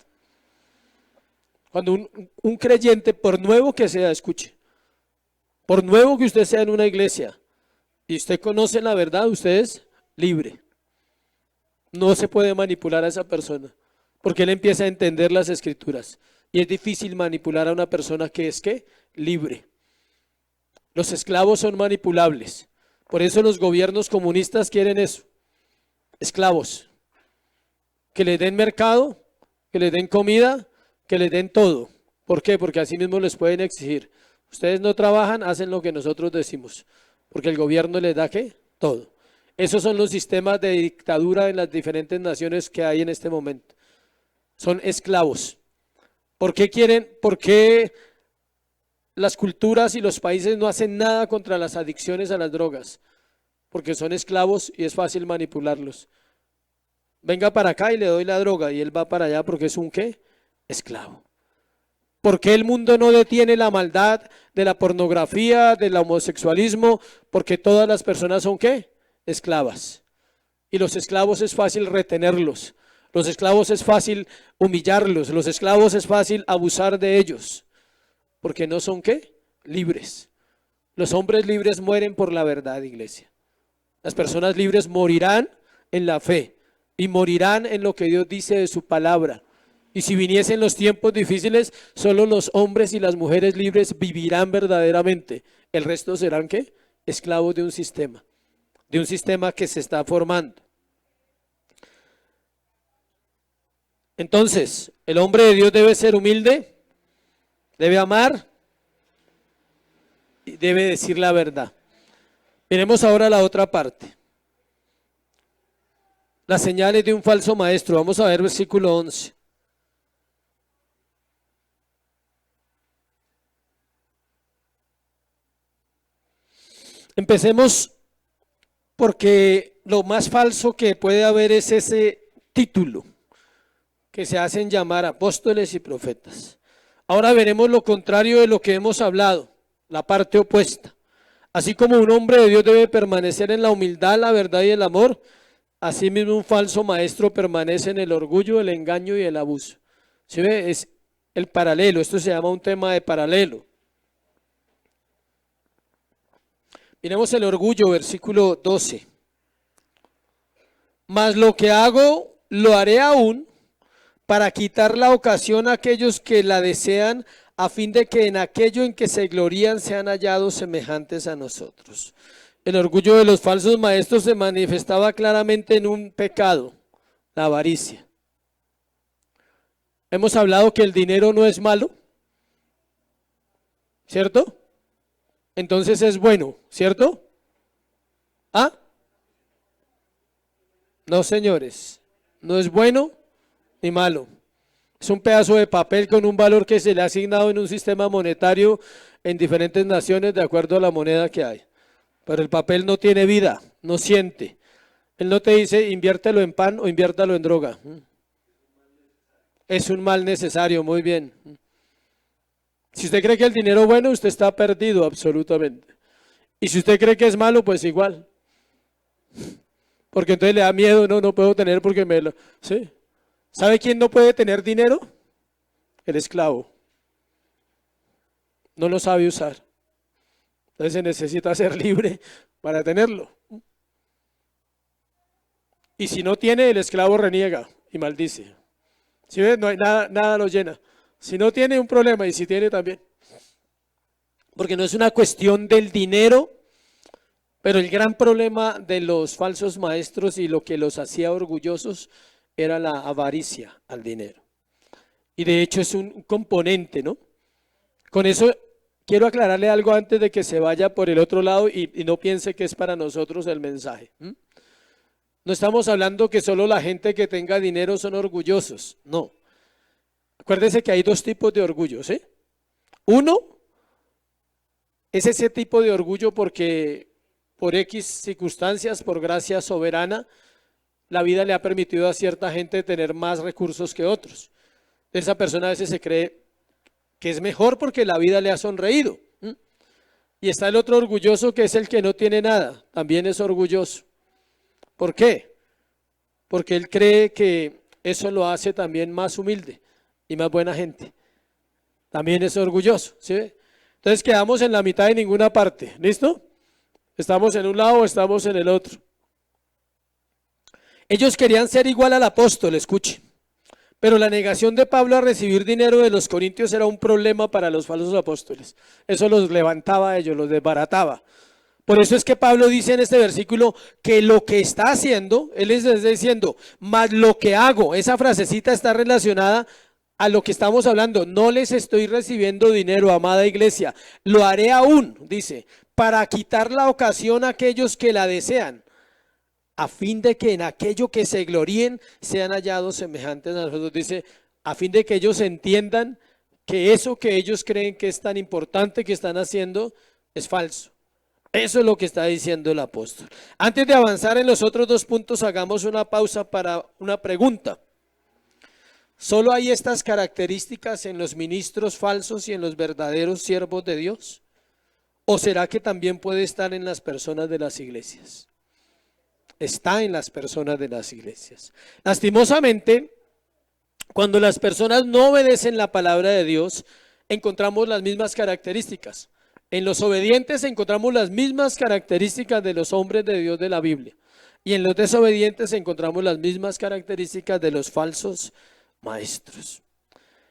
A: Cuando un creyente, por nuevo que sea, escuche, por nuevo que usted sea en una iglesia y usted conoce la verdad, usted es libre. No se puede manipular a esa persona, porque él empieza a entender las escrituras. Y es difícil manipular a una persona que es ¿qué? Libre. Los esclavos son manipulables. Por eso los gobiernos comunistas quieren eso. Esclavos. Que les den mercado, que les den comida, que les den todo. ¿Por qué? Porque así mismo les pueden exigir. Ustedes no trabajan, hacen lo que nosotros decimos. Porque el gobierno les da ¿qué? Todo. Esos son los sistemas de dictadura en las diferentes naciones que hay en este momento. Son esclavos. ¿Por qué las culturas y los países no hacen nada contra las adicciones a las drogas? Porque son esclavos y es fácil manipularlos. Venga para acá y le doy la droga y él va para allá porque es un ¿qué? Esclavo. ¿Por qué el mundo no detiene la maldad de la pornografía, del homosexualismo? Porque todas las personas son ¿qué? Esclavas. Y los esclavos es fácil retenerlos. Los esclavos es fácil humillarlos. Los esclavos es fácil abusar de ellos. Porque no son ¿qué? Libres. Los hombres libres mueren por la verdad, iglesia. Las personas libres morirán en la fe y morirán en lo que Dios dice de su palabra. Y si viniesen los tiempos difíciles, solo los hombres y las mujeres libres vivirán verdaderamente. El resto serán ¿qué? Esclavos de un sistema que se está formando. Entonces, el hombre de Dios debe ser humilde, debe amar y debe decir la verdad. Miremos ahora la otra parte. Las señales de un falso maestro. Vamos a ver versículo 11. Empecemos porque lo más falso que puede haber es ese título que se hacen llamar apóstoles y profetas. Ahora veremos lo contrario de lo que hemos hablado, la parte opuesta. Así como un hombre de Dios debe permanecer en la humildad, la verdad y el amor, asimismo un falso maestro permanece en el orgullo, el engaño y el abuso. ¿Sí ve? Es el paralelo, esto se llama un tema de paralelo. Miremos el orgullo, versículo 12. Mas lo que hago, lo haré aún para quitar la ocasión a aquellos que la desean, a fin de que en aquello en que se glorían sean hallados semejantes a nosotros. El orgullo de los falsos maestros se manifestaba claramente en un pecado, la avaricia. Hemos hablado que el dinero no es malo, ¿cierto? Entonces es bueno, ¿cierto? ¿Ah? No, señores, no es bueno ni malo. Es un pedazo de papel con un valor que se le ha asignado en un sistema monetario en diferentes naciones de acuerdo a la moneda que hay. Pero el papel no tiene vida, no siente. Él no te dice inviértelo en pan o inviértalo en droga. Es un mal necesario, muy bien. Si usted cree que el dinero es bueno, usted está perdido absolutamente. Y si usted cree que es malo, pues igual. Porque entonces le da miedo, no puedo tener porque me lo... ¿Sí? ¿Sabe quién no puede tener dinero? El esclavo. No lo sabe usar. Entonces se necesita ser libre para tenerlo. Y si no tiene, el esclavo reniega y maldice. Si ves, no hay nada lo llena. Si no tiene, un problema, y si tiene también. Porque no es una cuestión del dinero, pero el gran problema de los falsos maestros y lo que los hacía orgullosos era la avaricia al dinero. Y de hecho es un componente, ¿no? Con eso quiero aclararle algo antes de que se vaya por el otro lado y no piense que es para nosotros el mensaje. No estamos hablando que solo la gente que tenga dinero son orgullosos, no. Acuérdese que hay dos tipos de orgullos, ¿eh? Uno es ese tipo de orgullo porque por X circunstancias, por gracia soberana, la vida le ha permitido a cierta gente tener más recursos que otros. Esa persona a veces se cree que es mejor porque la vida le ha sonreído. Y está el otro orgulloso que es el que no tiene nada, también es orgulloso. ¿Por qué? Porque él cree que eso lo hace también más humilde y más buena gente. También es orgulloso, ¿sí? Entonces quedamos en la mitad de ninguna parte, ¿listo? Estamos en un lado o estamos en el otro. Ellos querían ser igual al apóstol, escuche. Pero la negación de Pablo a recibir dinero de los corintios era un problema para los falsos apóstoles. Eso los levantaba a ellos, los desbarataba. Por eso es que Pablo dice en este versículo que lo que está haciendo, él les está diciendo, más lo que hago, esa frasecita está relacionada a lo que estamos hablando. No les estoy recibiendo dinero, amada iglesia, lo haré aún, dice, para quitar la ocasión a aquellos que la desean, a fin de que en aquello que se gloríen sean hallados semejantes a nosotros. Dice, a fin de que ellos entiendan que eso que ellos creen que es tan importante que están haciendo es falso. Eso es lo que está diciendo el apóstol. Antes de avanzar en los otros dos puntos, hagamos una pausa para una pregunta. ¿Solo hay estas características en los ministros falsos y en los verdaderos siervos de Dios? ¿O será que también puede estar en las personas de las iglesias? Está en las personas de las iglesias. Lastimosamente, cuando las personas no obedecen la palabra de Dios, encontramos las mismas características. En los obedientes encontramos las mismas características de los hombres de Dios de la Biblia. Y en los desobedientes encontramos las mismas características de los falsos maestros.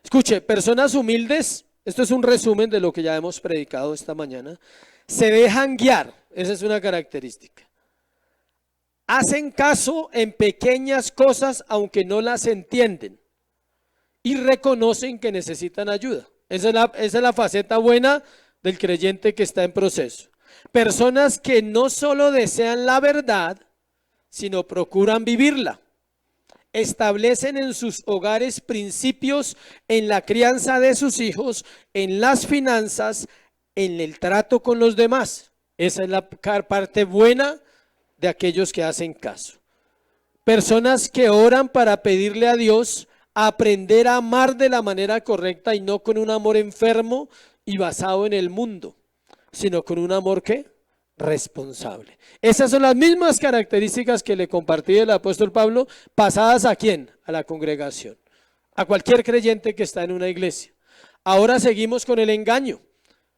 A: Escuche, personas humildes, esto es un resumen de lo que ya hemos predicado esta mañana, se dejan guiar, esa es una característica. Hacen caso en pequeñas cosas aunque no las entienden y reconocen que necesitan ayuda. Esa es la faceta buena del creyente que está en proceso. Personas que no solo desean la verdad, sino procuran vivirla. Establecen en sus hogares principios en la crianza de sus hijos, en las finanzas, en el trato con los demás. Esa es la parte buena de aquellos que hacen caso. Personas que oran para pedirle a Dios aprender a amar de la manera correcta y no con un amor enfermo y basado en el mundo, sino con un amor ¿qué? Responsable. Esas son las mismas características que le compartí el apóstol Pablo, pasadas ¿a quién? A la congregación, a cualquier creyente que está en una iglesia. Ahora seguimos con el engaño.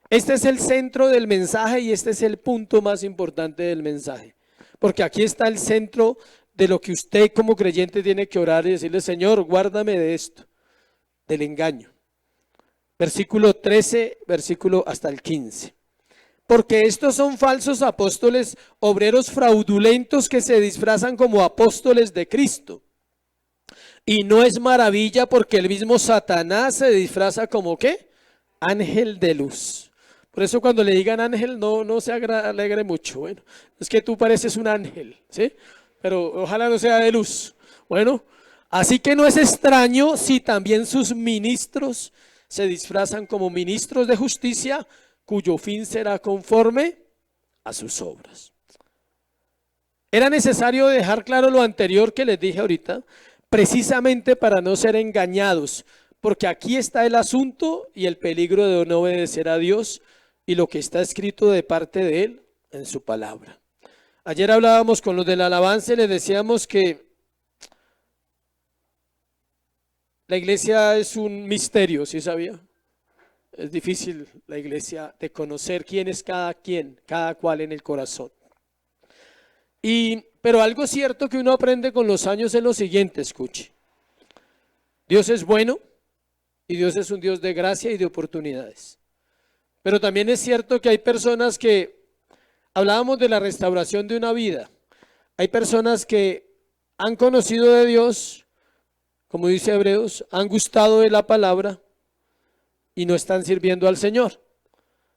A: Este es el centro del mensaje y este es el punto más importante del mensaje, porque aquí está el centro de lo que usted como creyente tiene que orar y decirle, Señor, guárdame de esto, del engaño. Versículo 13, versículo hasta el 15. Porque estos son falsos apóstoles, obreros fraudulentos que se disfrazan como apóstoles de Cristo. Y no es maravilla porque el mismo Satanás se disfraza como ¿qué? Ángel de luz. Por eso cuando le digan ángel no se alegre mucho. Bueno, es que tú pareces un ángel, ¿sí? Pero ojalá no sea de luz. Bueno, así que no es extraño si también sus ministros se disfrazan como ministros de justicia, cuyo fin será conforme a sus obras. Era necesario dejar claro lo anterior que les dije ahorita, precisamente para no ser engañados, porque aquí está el asunto y el peligro de no obedecer a Dios y lo que está escrito de parte de Él en su palabra. Ayer hablábamos con los de la alabanza y les decíamos que la iglesia es un misterio, ¿sí sabía? Es difícil la iglesia de conocer quién es cada cual en el corazón. Pero algo cierto que uno aprende con los años es lo siguiente, escuche. Dios es bueno y Dios es un Dios de gracia y de oportunidades. Pero también es cierto que hay personas que, hablábamos de la restauración de una vida, hay personas que han conocido de Dios, como dice Hebreos, han gustado de la palabra y no están sirviendo al Señor.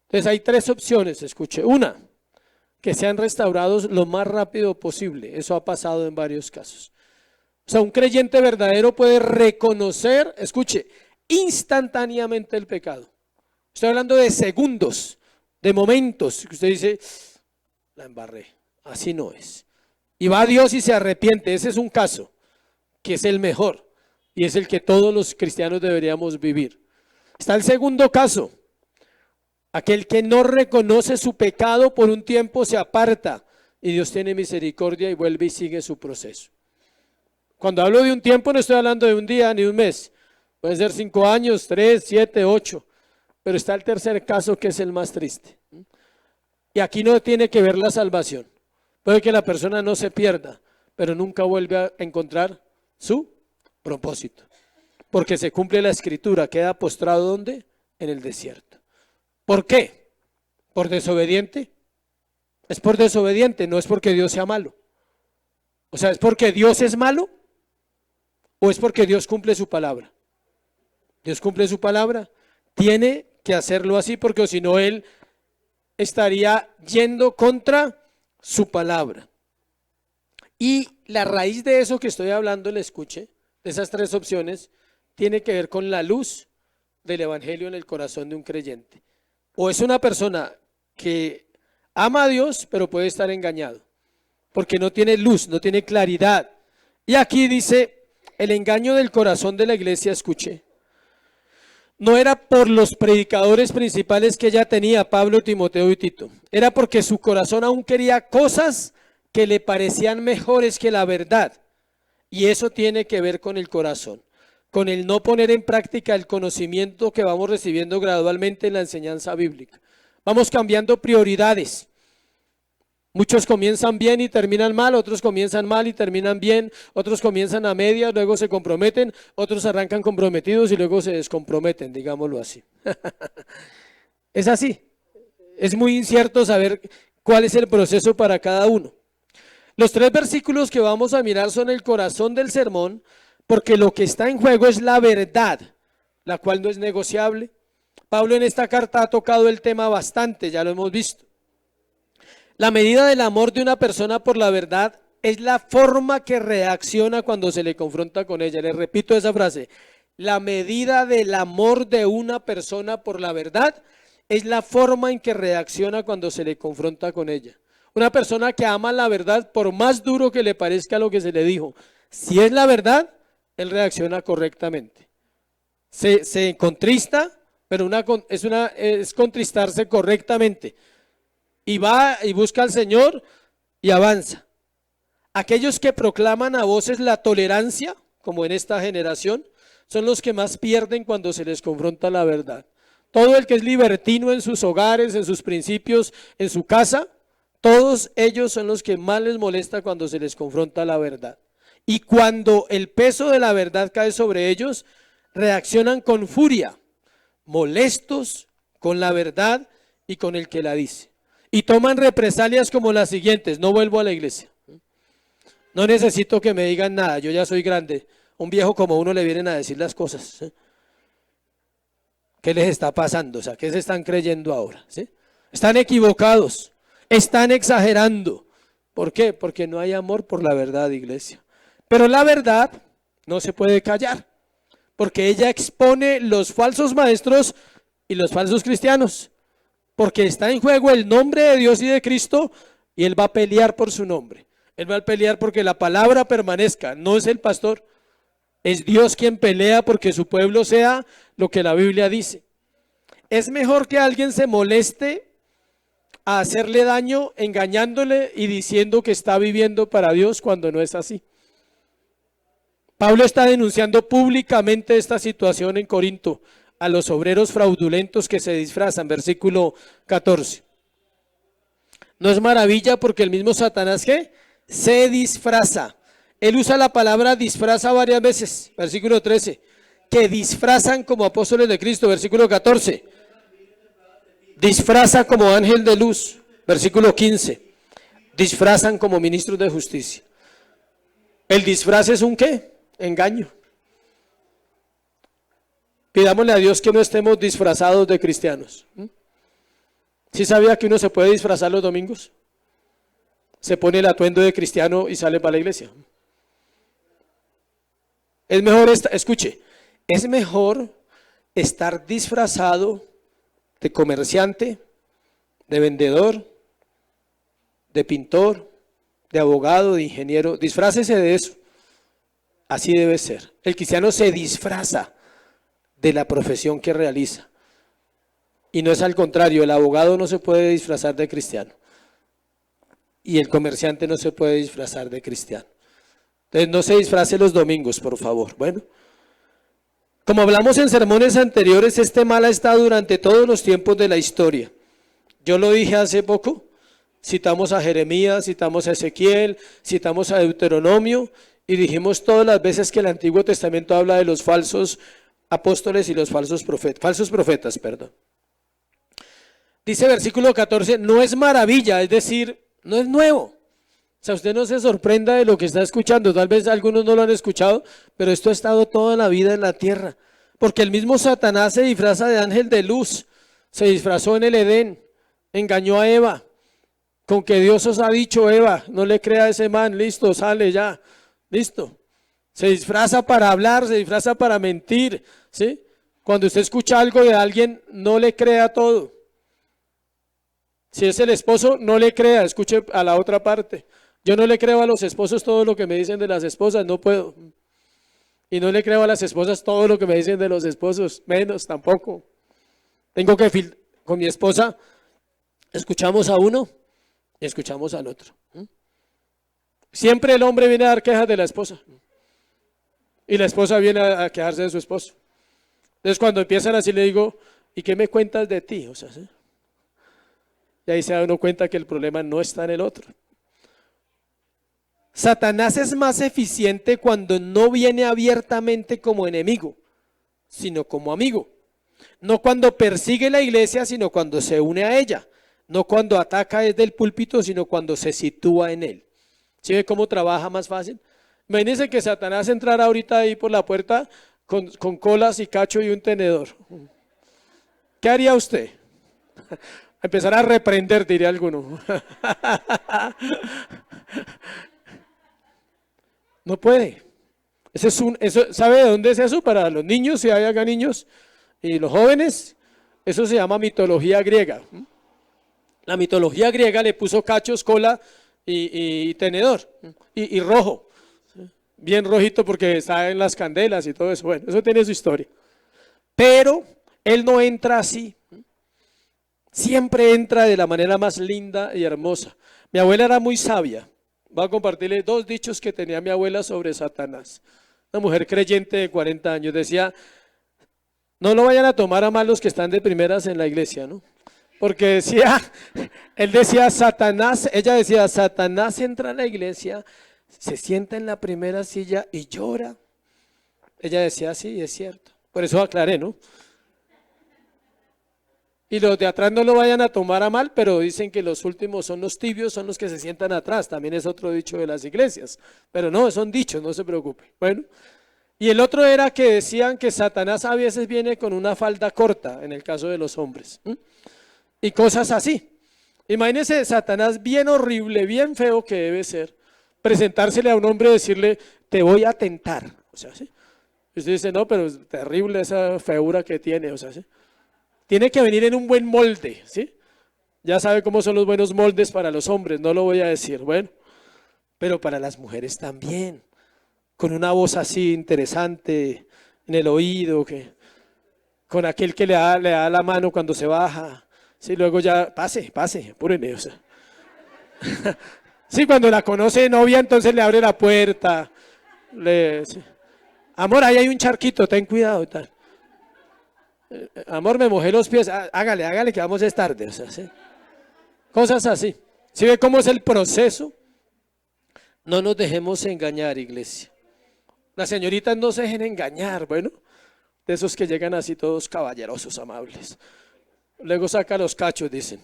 A: Entonces hay tres opciones, escuche. Una, que sean restaurados lo más rápido posible. Eso ha pasado en varios casos. O sea, un creyente verdadero puede reconocer, escuche, instantáneamente el pecado. Estoy hablando de segundos, de momentos, que usted dice, la embarré, así no es. Y va a Dios y se arrepiente. Ese es un caso, que es el mejor, y es el que todos los cristianos deberíamos vivir. Está el segundo caso, aquel que no reconoce su pecado por un tiempo, se aparta, y Dios tiene misericordia y vuelve y sigue su proceso. Cuando hablo de un tiempo no estoy hablando de un día ni un mes, pueden ser 5 años, 3, 7, 8, pero está el tercer caso que es el más triste. Y aquí no tiene que ver la salvación. Puede que la persona no se pierda, pero nunca vuelve a encontrar su propósito. Porque se cumple la escritura, queda postrado ¿dónde? En el desierto. ¿Por qué? ¿Por desobediente? Es por desobediente, no es porque Dios sea malo. O sea, ¿es porque Dios es malo? ¿O es porque Dios cumple su palabra? Dios cumple su palabra. Tiene que hacerlo así porque si no Él estaría yendo contra su palabra. Y la raíz de eso que estoy hablando, le escuche, de esas tres opciones, tiene que ver con la luz del evangelio en el corazón de un creyente. O es una persona que ama a Dios, pero puede estar engañado, porque no tiene luz, no tiene claridad. Y aquí dice, el engaño del corazón de la iglesia, escuche, no era por los predicadores principales que ella tenía, Pablo, Timoteo y Tito. Era porque su corazón aún quería cosas que le parecían mejores que la verdad. Y eso tiene que ver con el corazón, con el no poner en práctica el conocimiento que vamos recibiendo gradualmente en la enseñanza bíblica. Vamos cambiando prioridades. Muchos comienzan bien y terminan mal, otros comienzan mal y terminan bien, otros comienzan a medias, luego se comprometen, otros arrancan comprometidos y luego se descomprometen, digámoslo así. Es así, es muy incierto saber cuál es el proceso para cada uno. Los tres versículos que vamos a mirar son el corazón del sermón, porque lo que está en juego es la verdad, la cual no es negociable. Pablo en esta carta ha tocado el tema bastante, ya lo hemos visto. La medida del amor de una persona por la verdad es la forma que reacciona cuando se le confronta con ella. Les repito esa frase. La medida del amor de una persona por la verdad es la forma en que reacciona cuando se le confronta con ella. Una persona que ama la verdad, por más duro que le parezca lo que se le dijo, si es la verdad, él reacciona correctamente. Se contrista, pero es contristarse correctamente. Y va y busca al Señor y avanza. Aquellos que proclaman a voces la tolerancia, como en esta generación, son los que más pierden cuando se les confronta la verdad. Todo el que es libertino en sus hogares, en sus principios, en su casa, todos ellos son los que más les molesta cuando se les confronta la verdad. Y cuando el peso de la verdad cae sobre ellos, reaccionan con furia, molestos con la verdad y con el que la dice. Y toman represalias como las siguientes: no vuelvo a la iglesia, no necesito que me digan nada, yo ya soy grande. Un viejo como uno le vienen a decir las cosas. ¿Qué les está pasando? O sea, ¿qué se están creyendo ahora? ¿Sí? Están equivocados, están exagerando. ¿Por qué? Porque no hay amor por la verdad, iglesia. Pero la verdad no se puede callar, porque ella expone los falsos maestros y los falsos cristianos. Porque está en juego el nombre de Dios y de Cristo, y Él va a pelear por su nombre. Él va a pelear porque la palabra permanezca, no es el pastor. Es Dios quien pelea porque su pueblo sea lo que la Biblia dice. Es mejor que alguien se moleste a hacerle daño, engañándole y diciendo que está viviendo para Dios cuando no es así. Pablo está denunciando públicamente esta situación en Corinto a los obreros fraudulentos que se disfrazan, versículo 14. No es maravilla porque el mismo Satanás, ¿qué? Se disfraza. Él usa la palabra disfraza varias veces, versículo 13, que disfrazan como apóstoles de Cristo, versículo 14. Disfraza como ángel de luz, versículo 15. Disfrazan como ministros de justicia. El disfraz es un ¿qué? Engaño. Pidámosle a Dios que no estemos disfrazados de cristianos. ¿Sí sabía que uno se puede disfrazar los domingos? Se pone el atuendo de cristiano y sale para la iglesia. Es mejor, escuche, es mejor estar disfrazado de comerciante, de vendedor, de pintor, de abogado, de ingeniero. Disfrácese de eso. Así debe ser. El cristiano se disfraza de la profesión que realiza. Y no es al contrario, el abogado no se puede disfrazar de cristiano. Y el comerciante no se puede disfrazar de cristiano. Entonces no se disfrace los domingos, por favor. Bueno, como hablamos en sermones anteriores, este mal ha estado durante todos los tiempos de la historia. Yo lo dije hace poco, citamos a Jeremías, citamos a Ezequiel, citamos a Deuteronomio y dijimos todas las veces que el Antiguo Testamento habla de los falsos apóstoles y los falsos profetas. Dice versículo 14, no es maravilla, es decir, no es nuevo. O sea, usted no se sorprenda de lo que está escuchando, tal vez algunos no lo han escuchado, pero esto ha estado toda la vida en la tierra. Porque el mismo Satanás se disfraza de ángel de luz, se disfrazó en el Edén, engañó a Eva, con que Dios os ha dicho, Eva, no le crea a ese man, listo, sale ya, listo. Se disfraza para hablar, se disfraza para mentir, ¿sí? Cuando usted escucha algo de alguien, no le crea todo. Si es el esposo, no le crea, escuche a la otra parte. Yo no le creo a los esposos todo lo que me dicen de las esposas, no puedo. Y no le creo a las esposas todo lo que me dicen de los esposos, menos tampoco. Tengo que, con mi esposa, escuchamos a uno y escuchamos al otro. Siempre el hombre viene a dar quejas de la esposa. Y la esposa viene a quejarse de su esposo. Entonces cuando empiezan así le digo, ¿y qué me cuentas de ti? O sea, ¿sí? Y ahí se da uno cuenta que el problema no está en el otro. Satanás es más eficiente cuando no viene abiertamente como enemigo, sino como amigo. No cuando persigue la iglesia, sino cuando se une a ella. No cuando ataca desde el púlpito, sino cuando se sitúa en él. ¿Sí ve cómo trabaja más fácil? Imagínense que Satanás entrara ahorita ahí por la puerta con colas y cacho y un tenedor. ¿Qué haría usted? Empezar a reprender, diría alguno. No puede. ¿Sabe de dónde es eso? Para los niños, si hay acá niños, y los jóvenes, eso se llama mitología griega. La mitología griega le puso cachos, cola y tenedor, y rojo. Bien rojito porque está en las candelas y todo eso. Bueno, eso tiene su historia. Pero él no entra así. Siempre entra de la manera más linda y hermosa. Mi abuela era muy sabia. Voy a compartirle 2 dichos que tenía mi abuela sobre Satanás. Una mujer creyente de 40 años. Decía, no lo vayan a tomar a mal los que están de primeras en la iglesia, ¿no? Porque decía, él decía, ella decía, Satanás entra a la iglesia, se sienta en la primera silla y llora. Ella decía, sí, es cierto. Por eso aclaré, ¿no? Y los de atrás no lo vayan a tomar a mal, pero dicen que los últimos son los tibios, son los que se sientan atrás. También es otro dicho de las iglesias. Pero no, son dichos, no se preocupe. Bueno, y el otro era que decían que Satanás a veces viene con una falda corta, en el caso de los hombres. Y cosas así. Imagínense Satanás bien horrible, bien feo que debe ser, presentársele a un hombre y decirle, te voy a tentar. O sea, ¿sí? Y usted dice, no, pero es terrible esa feura que tiene, o sea, ¿sí? Tiene que venir en un buen molde, ¿sí? Ya sabe cómo son los buenos moldes para los hombres, no lo voy a decir, bueno, pero para las mujeres también, con una voz así interesante en el oído, con aquel que le da la mano cuando se baja, Sí, luego ya, pase, apúrele, o sea. Sí, cuando la conoce de novia, entonces le abre la puerta. Sí. Amor, ahí hay un charquito, ten cuidado y tal. Amor, me mojé los pies, hágale, que vamos a estar tarde. O sea, ¿sí? Cosas así. ¿Sí ve cómo es el proceso? No nos dejemos engañar, iglesia. Las señoritas no se dejen engañar, bueno, de esos que llegan así todos caballerosos, amables. Luego saca los cachos, dicen.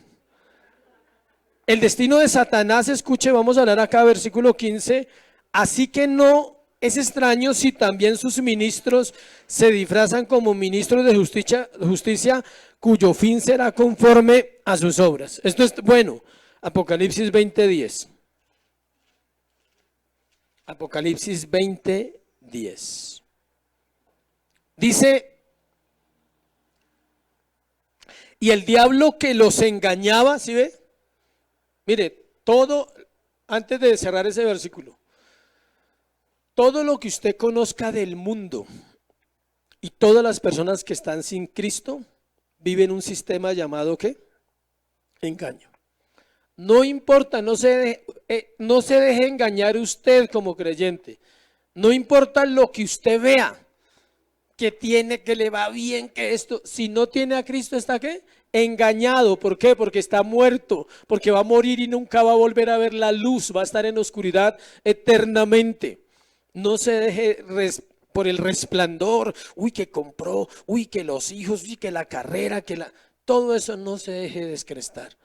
A: El destino de Satanás, escuche, vamos a hablar acá, versículo 15. Así que no es extraño si también sus ministros se disfrazan como ministros de justicia, cuyo fin será conforme a sus obras. Esto es bueno. Apocalipsis 20:10. Apocalipsis 20:10. Dice, y el diablo que los engañaba, ¿sí ve? Mire, todo, antes de cerrar ese versículo, todo lo que usted conozca del mundo y todas las personas que están sin Cristo viven un sistema llamado ¿qué? Engaño. No importa, no se deje engañar usted como creyente. No importa lo que usted vea, que tiene, que le va bien, que esto, si no tiene a Cristo, ¿está qué? Engañado. ¿Por qué? Porque está muerto, porque va a morir y nunca va a volver a ver la luz, va a estar en oscuridad eternamente. No se deje por el resplandor, uy, que compró, uy, que los hijos, uy, que la carrera, todo eso no se deje descrestar.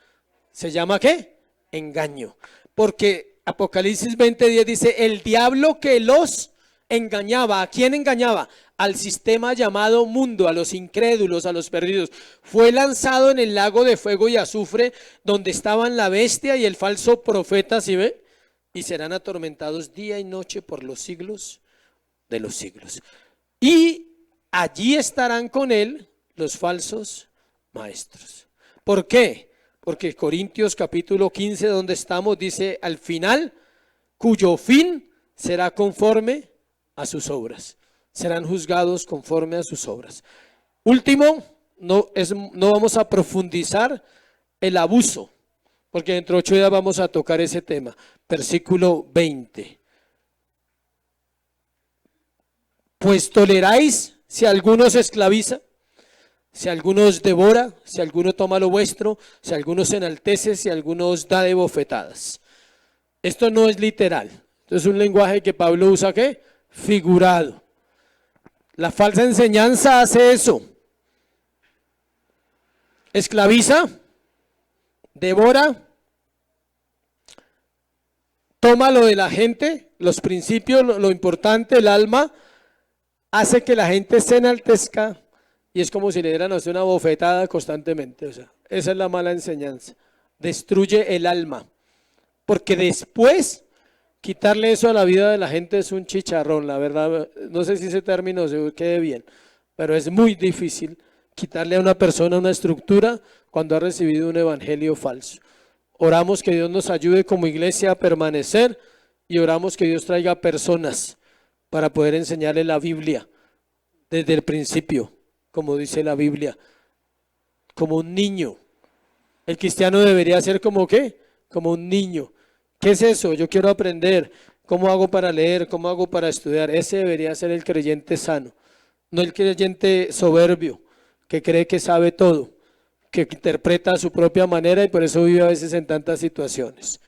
A: ¿Se llama qué? Engaño. Porque Apocalipsis 20:10 dice, el diablo que los engañaba. ¿A quién engañaba? Al sistema llamado mundo, a los incrédulos, a los perdidos. Fue lanzado en el lago de fuego y azufre, donde estaban la bestia y el falso profeta, ¿sí ve? Y serán atormentados día y noche por los siglos de los siglos. Y allí estarán con él los falsos maestros. ¿Por qué? Porque Corintios capítulo 15, donde estamos, dice al final, cuyo fin será conforme a sus obras. Serán juzgados conforme a sus obras. Último, no vamos a profundizar el abuso, porque dentro de 8 días vamos a tocar ese tema. Versículo 20. Pues toleráis si alguno se esclaviza, si alguno os devora, si alguno toma lo vuestro, si alguno se enaltece, si alguno os da de bofetadas. Esto no es literal. Esto es un lenguaje que Pablo usa, ¿qué? Figurado. La falsa enseñanza hace eso. Esclaviza, devora, toma lo de la gente, los principios, lo importante, el alma, hace que la gente se enaltezca y es como si le dieran una bofetada constantemente. O sea, esa es la mala enseñanza. Destruye el alma. Porque después quitarle eso a la vida de la gente es un chicharrón, la verdad. No sé si ese término se quede bien, pero es muy difícil quitarle a una persona una estructura cuando ha recibido un evangelio falso. Oramos que Dios nos ayude como iglesia a permanecer y oramos que Dios traiga personas para poder enseñarle la Biblia desde el principio, como dice la Biblia, como un niño. El cristiano debería ser como ¿qué? Como un niño. ¿Qué es eso? Yo quiero aprender. ¿Cómo hago para leer? ¿Cómo hago para estudiar? Ese debería ser el creyente sano, no el creyente soberbio, que cree que sabe todo, que interpreta a su propia manera y por eso vive a veces en tantas situaciones.